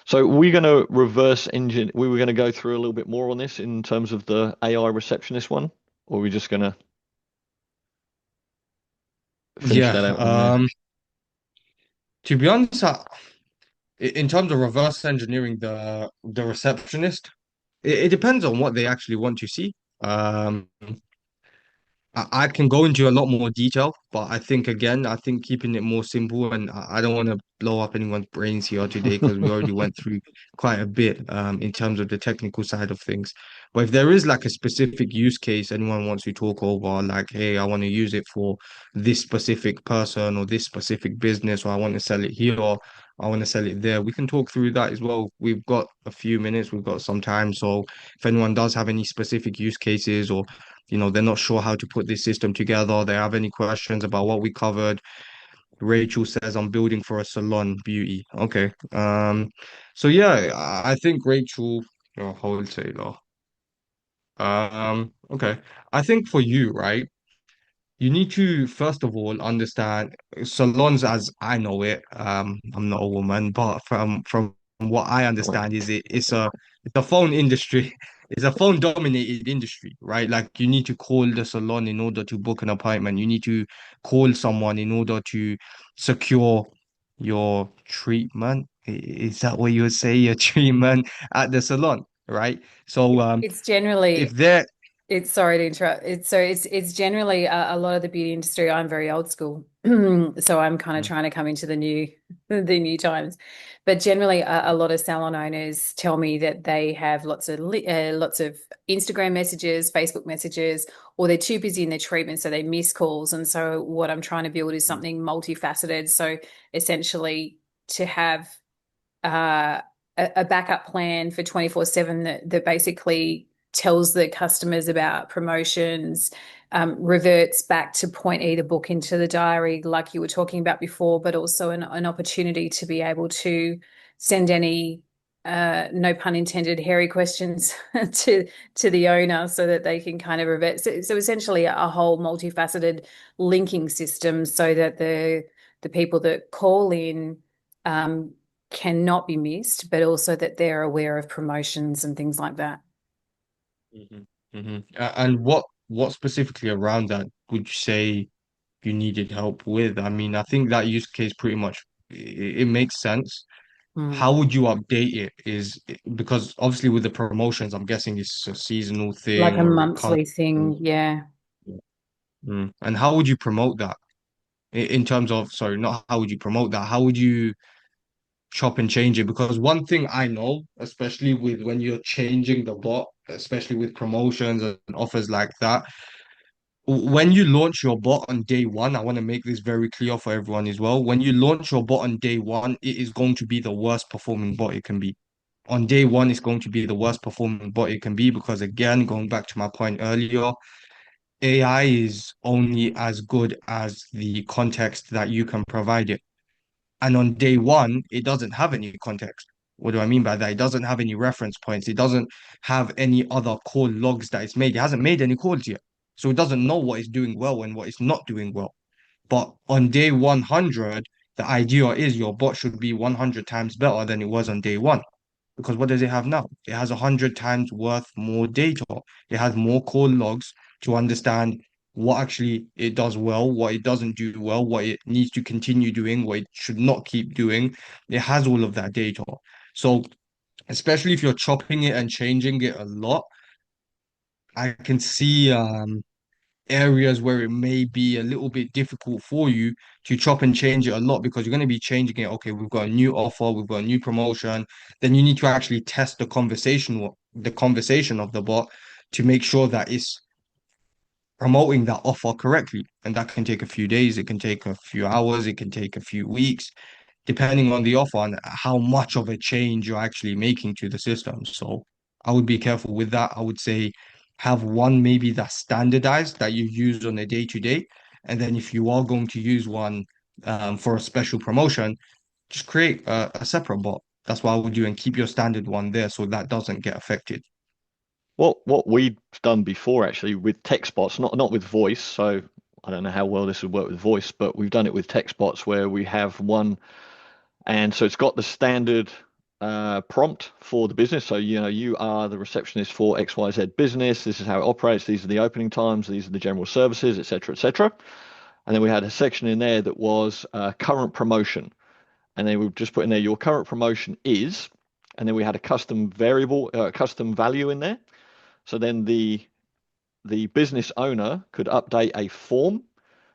So we're going to reverse engine. We were going to go through a little bit more on this in terms of the AI receptionist one, or we're just going to finish Yeah. that out on there. To be honest, in terms of reverse engineering the receptionist, it depends on what they actually want to see. I can go into a lot more detail, but I think again, I think keeping it more simple, and I don't want to blow up anyone's brains here today because we already went through quite a bit in terms of the technical side of things. But if there is like a specific use case anyone wants to talk over, like, hey, I want to use it for this specific person or this specific business, or I want to sell it here, I want to sell it there. We can talk through that as well. We've got a few minutes, we've got some time. So if anyone does have any specific use cases or, they're not sure how to put this system together, they have any questions about what we covered. Rachel says I'm building for a salon beauty. Okay. So yeah, I think Rachel, wholesaler. Okay. I think for you, right? You need to first of all understand salons as I know it. I'm not a woman, but from what I understand is it's a phone industry. It's a phone dominated industry, right? Like you need to call the salon in order to book an appointment. You need to call someone in order to secure your treatment. Is that what you would say? Your treatment at the salon, right? So It's if generally they're It's sorry to interrupt. It's generally a lot of the beauty industry. I'm very old school, so I'm kind of trying to come into the new times. But generally, a lot of salon owners tell me that they have lots of Instagram messages, Facebook messages, or they're too busy in their treatment, so they miss calls. And so, what I'm trying to build is something multifaceted. So, essentially, to have uh, a backup plan for 24/7 that basically tells the customers about promotions, reverts back to point E to book into the diary, like you were talking about before, but also an opportunity to be able to send any no pun intended hairy questions to the owner so that they can kind of revert. So essentially a whole multifaceted linking system so that the people that call in um, cannot be missed, but also that they're aware of promotions and things like that. And what specifically around that would you say you needed help with? I mean, I think that use case pretty much it makes sense. Mm. How would you update it? Because obviously with the promotions, I'm guessing it's a seasonal Like thing a or it comes. monthly thing, yeah. And how would you promote that in terms of, sorry, not how would you promote that? How would you chop and change it? Because one thing I know, especially with when you're changing the bot, especially with promotions and offers like that, when you launch your bot on day one, I want to make this very clear for everyone as well. When you launch your bot on day one, it is going to be the worst performing bot it can be. On day one, it's going to be the worst performing bot it can be because, again, going back to my point earlier, AI is only as good as the context that you can provide it. And on day one, it doesn't have any context. What do I mean by that? It doesn't have any reference points. It doesn't have any other call logs that it's made. It hasn't made any calls yet. So it doesn't know what it's doing well and what it's not doing well. But on day 100, the idea is your bot should be 100 times better than it was on day one. Because what does it have now? It has 100 times worth more data. It has more call logs to understand what actually it does well, what it doesn't do well, what it needs to continue doing, what it should not keep doing. It has all of that data. So, especially if you're chopping it and changing it a lot, I can see areas where it may be a little bit difficult for you to chop and change it a lot because you're going to be changing it. Okay, we've got a new offer, we've got a new promotion. Then you need to actually test the conversation of the bot to make sure that it's promoting that offer correctly. And that can take a few days, it can take a few hours, it can take a few weeks, depending on the offer and how much of a change you're actually making to the system. So I would be careful with that. I would say have one maybe that's standardized that you use on a day to day. And then if you are going to use one for a special promotion, just create a separate bot. That's what I would do and keep your standard one there so that doesn't get affected. What we've done before actually with text bots, not with voice, so I don't know how well this would work with voice, but we've done it with text bots where we have one, and so it's got the standard prompt for the business. So you are the receptionist for XYZ business. This is how it operates. These are the opening times. These are the general services, etc., etc. And then we had a section in there that was current promotion, and then we just put in there your current promotion is, and then we had a custom variable, custom value in there. So then the business owner could update a form,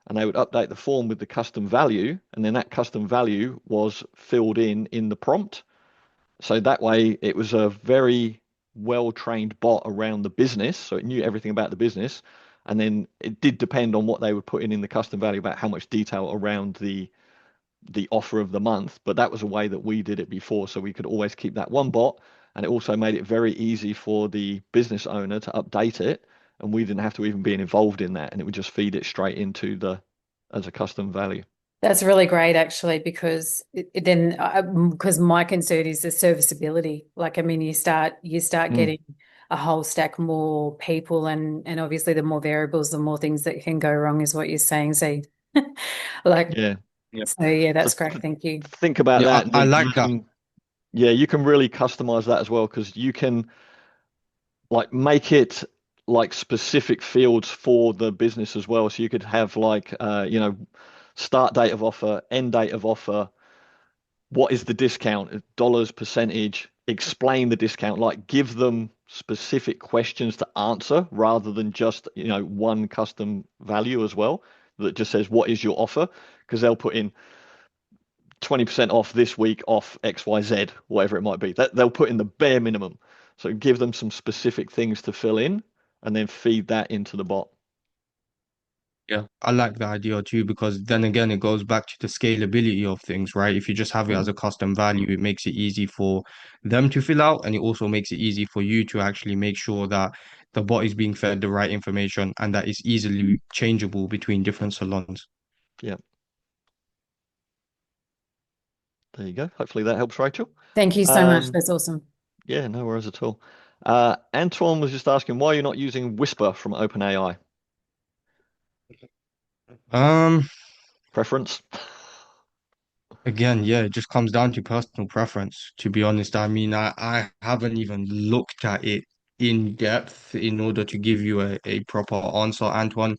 and they would update the form with the custom value, and then that custom value was filled in the prompt. So that way it was a very well trained bot around the business, so it knew everything about the business. And then it did depend on what they would put in the custom value about how much detail around the offer of the month, but that was a way that we did it before. So we could always keep that one bot, and it also made it very easy for the business owner to update it, and we didn't have to even be involved in that, and it would just feed it straight into the as a custom value. That's really great, actually, because because my concern is the serviceability. Like, I mean, you start Mm, getting a whole stack more people, and obviously, the more variables, the more things that can go wrong, is what you're saying. So, like, yeah. so yeah, So that's great. Thank you. think about Yeah, that. I You like that. can, yeah, you can really customize that as well because you can like make it like specific fields for the business as well. So you could have like start date of offer, end date of offer, what is the discount, dollars, percentage, explain the discount, like give them specific questions to answer rather than just, one custom value as well that just says what is your offer? Because they'll put in 20% off this week off XYZ, whatever it might be. That they'll put in the bare minimum. So give them some specific things to fill in and then feed that into the bot. Yeah, I like the idea too because then again, it goes back to the scalability of things, right? If you just have it as Mm, a custom value, it makes it easy for them to fill out, and it also makes it easy for you to actually make sure that the bot is being fed the right information and that it's easily changeable between different salons. yeah, there you go. Hopefully that helps, Rachel. Thank you so much. Um, That's awesome. yeah, no worries at all. Antoine was just asking why you're not using Whisper from OpenAI. Um, Preference? Again, yeah, it just comes down to personal preference, to be honest. I mean, I haven't even looked at it in depth in order to give you a proper answer, Antoine.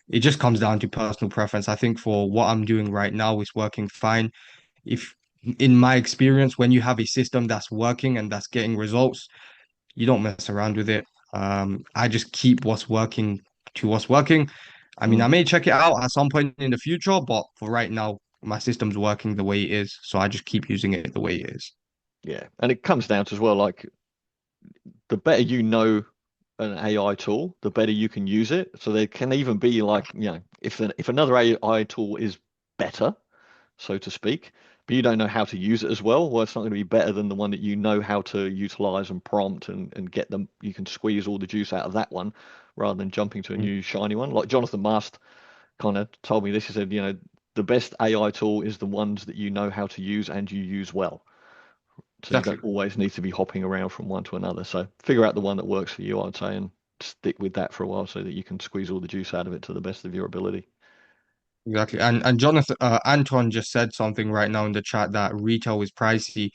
It just comes down to personal preference. I think for what I'm doing right now is working fine. If in my experience, when you have a system that's working and that's getting results, you don't mess around with it. I just keep what's working to what's working. I mean, I Mm, may check it out at some point in the future, but for right now, my system's working the way it is, so I just keep using it the way it is. yeah, and it comes down to as well, like the better you know an AI tool, the better you can use it. So there can even be like, if another AI tool is better, so to speak, but you don't know how to use it as well, it's not going to be better than the one that you know how to utilize and prompt and get them. You can squeeze all the juice out of that one rather than jumping to a Mm. new shiny one. Like Jonathan Mast kind of told me this. He said, the best AI tool is the ones that you know how to use and you use well. So you don't Exactly. always need to be hopping around from one to another. So figure out the one that works for you, I'd say, and stick with that for a while so that you can squeeze all the juice out of it to the best of your ability. Exactly. And Jonathan Anton just said something right now in the chat that retail is pricey.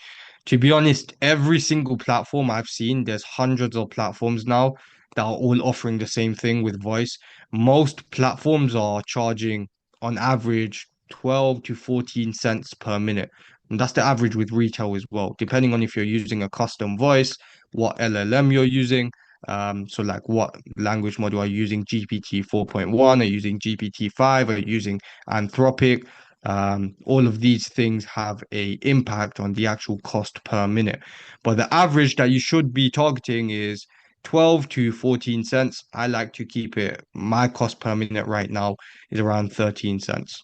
To be honest, every single platform I've seen, there's hundreds of platforms now that are all offering the same thing with voice. Most platforms are charging on average 12 to 14 cents per minute. And that's the average with retail as well, depending on if you're using a custom voice, what LLM you're using. So like what language model are you using? GPT 4.1, are you using GPT 5, are you using Anthropic? All of these things have a impact on the actual cost per minute. But the average that you should be targeting is 12 to 14 cents. I like to keep it, my cost per minute right now is around 13 cents.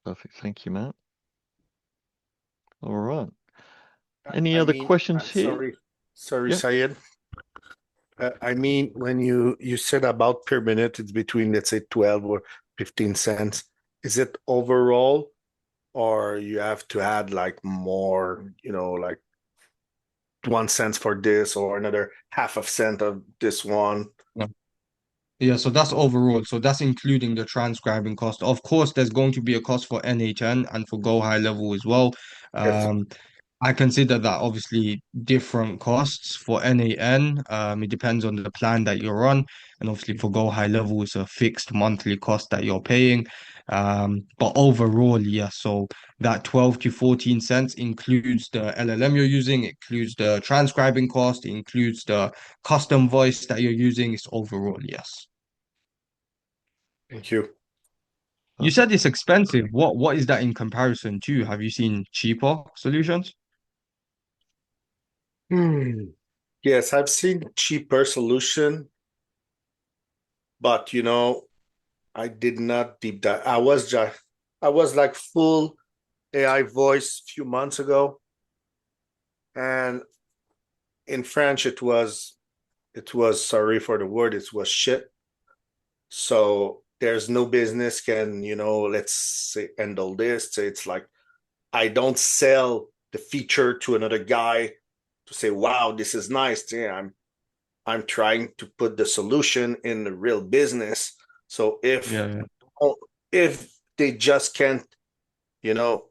Perfect. Thank you, Matt. All right. I Any I other mean, questions here? sorry, Yeah. Syed. I mean, when you said about per minute, it's between, let's say, 12 or 15 cents. Is it overall, or you have to add like more, like 1 cent for this or another half a cent of this one? Yeah, so that's overall. So that's including the transcribing cost. Of course, there's going to be a cost for NHN and for Go High Level as well. Yes. Um, I consider that obviously different costs for NAN. It depends on the plan that you're on. And obviously for Go High Level, it's a fixed monthly cost that you're paying. But overall, yeah, so that 12 to 14 cents includes the LLM you're using, it includes the transcribing cost, it includes the custom voice that you're using. It's overall, yes. Thank you. You said Perfect. it's expensive. What is that in comparison to? Have you seen cheaper solutions? Hmm. Yes, I've seen cheaper solution, but I did not deep dive. I was just I was like full AI voice a few months ago, and in French it was sorry for the word, it was shit. So there's no business can, let's say handle this. So it's like I don't sell the feature to another guy to say, wow, this is nice. Yeah, I'm trying to put the solution in the real business. So Yeah. if they just can't, you know,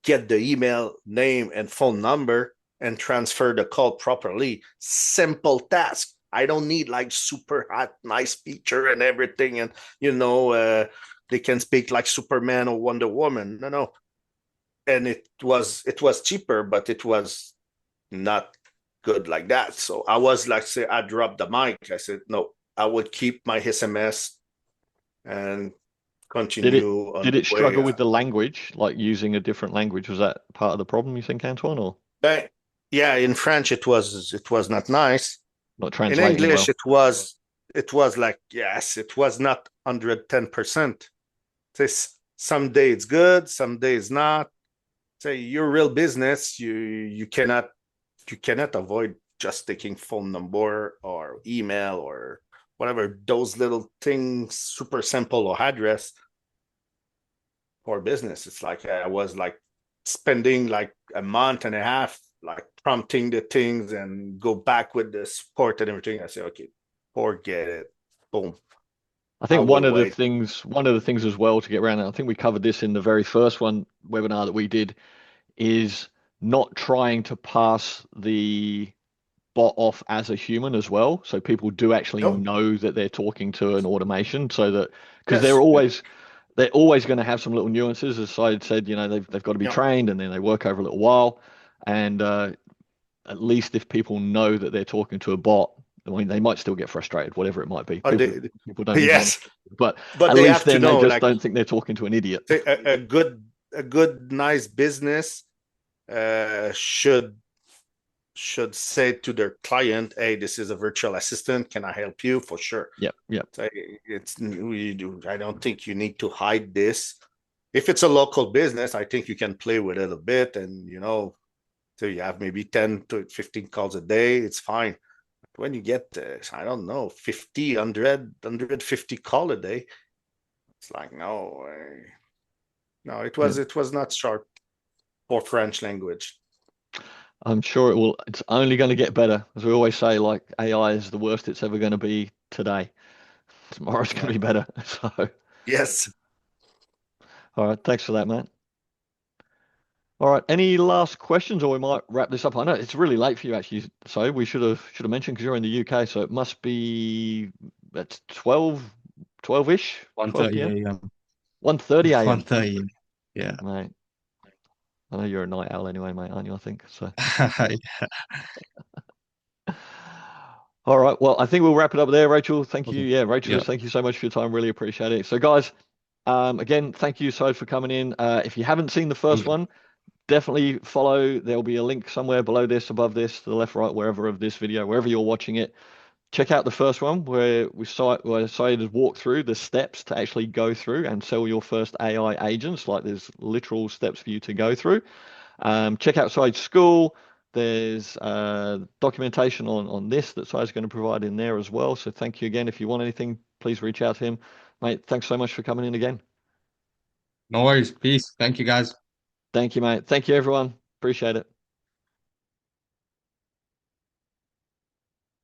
get the email name and phone number and transfer the call properly, simple task. I don't need like super hot, nice feature and everything. And, they can speak like Superman or Wonder Woman. No, no. And it was cheaper, but it was not good like that. So I was like, say, I dropped the mic. I said, no, I would keep my SMS and Did it continue on did the it way. struggle with the language, like using a different language? Was that part of the problem, you think, Antoine, or Yeah, in French it was not nice. not In translating English well? it was like, yes, it was not 110%. This some day it's good, some days not. Say your real business, you cannot avoid just taking phone number or email or whatever, those little things, super simple, or address for business. It's like I was like spending like a month and a half like prompting the things and go back with the support and everything. I say, okay, forget it. Boom. I I think will one of the wait. things, one of the things as well to get around, and I think we covered this in the very first one webinar that we did, is not trying to pass the bot off as a human as well. So people do actually No. know that they're talking to an automation, so that because Yes. they're always going to have some little nuances. As I said, they've got to be Yeah. trained, and then they work over a little while. And at least if people know that they're talking to a bot, I mean, they might still get frustrated, whatever it might be. Oh, People don't usually want yes, to, but but at they least have to then they know, just like, don't think they're talking to an idiot. a good, nice business should say to their client, "Hey, this is a virtual assistant. Can I help you?" For sure. Yep, yep. So I don't think you need to hide this. If it's a local business, I think you can play with it a bit, and so you have maybe 10 to 15 calls a day. It's fine. But when you get, I don't know, 50, 100, 150 call a day, it's like, no, no, it Yeah. was it was not sharp for French language. I'm sure it will. It's only going to get better. As we always say, like AI is the worst it's ever going to be today. Tomorrow's going to Yeah. be better. So, Yes. all right. Thanks for that, Matt. All right. Any last questions, or we might wrap this up? I know it's really late for you, actually. So we should have mentioned because you're in the UK, so it must be that's 12-ish, 12 1:30 p.m. a.m. 1:30 a.m. 1:30. Yeah. Mate, I know you're a night owl anyway, mate, aren't you? I think so. All right. Well, I think we'll wrap it up there, Rachel. Thank you. Awesome. Yeah, Rachel, Yeah. thank you so much for your time. Really appreciate it. So, guys, again, thank you so much for coming in. If you haven't seen the first one, definitely follow. There'll be a link somewhere below this, above this, to the left, right, wherever of this video, wherever you're watching it. Check out the first one where I decided to walk through the steps to actually go through and sell your first AI agents. Like there's literal steps for you to go through. Check out Side's school. There's documentation on this that Side's going to provide in there as well. So thank you again. If you want anything, please reach out to him. Mate, thanks so much for coming in again. No worries. Peace. Thank you, guys. Thank you, mate. Thank you, everyone. Appreciate it.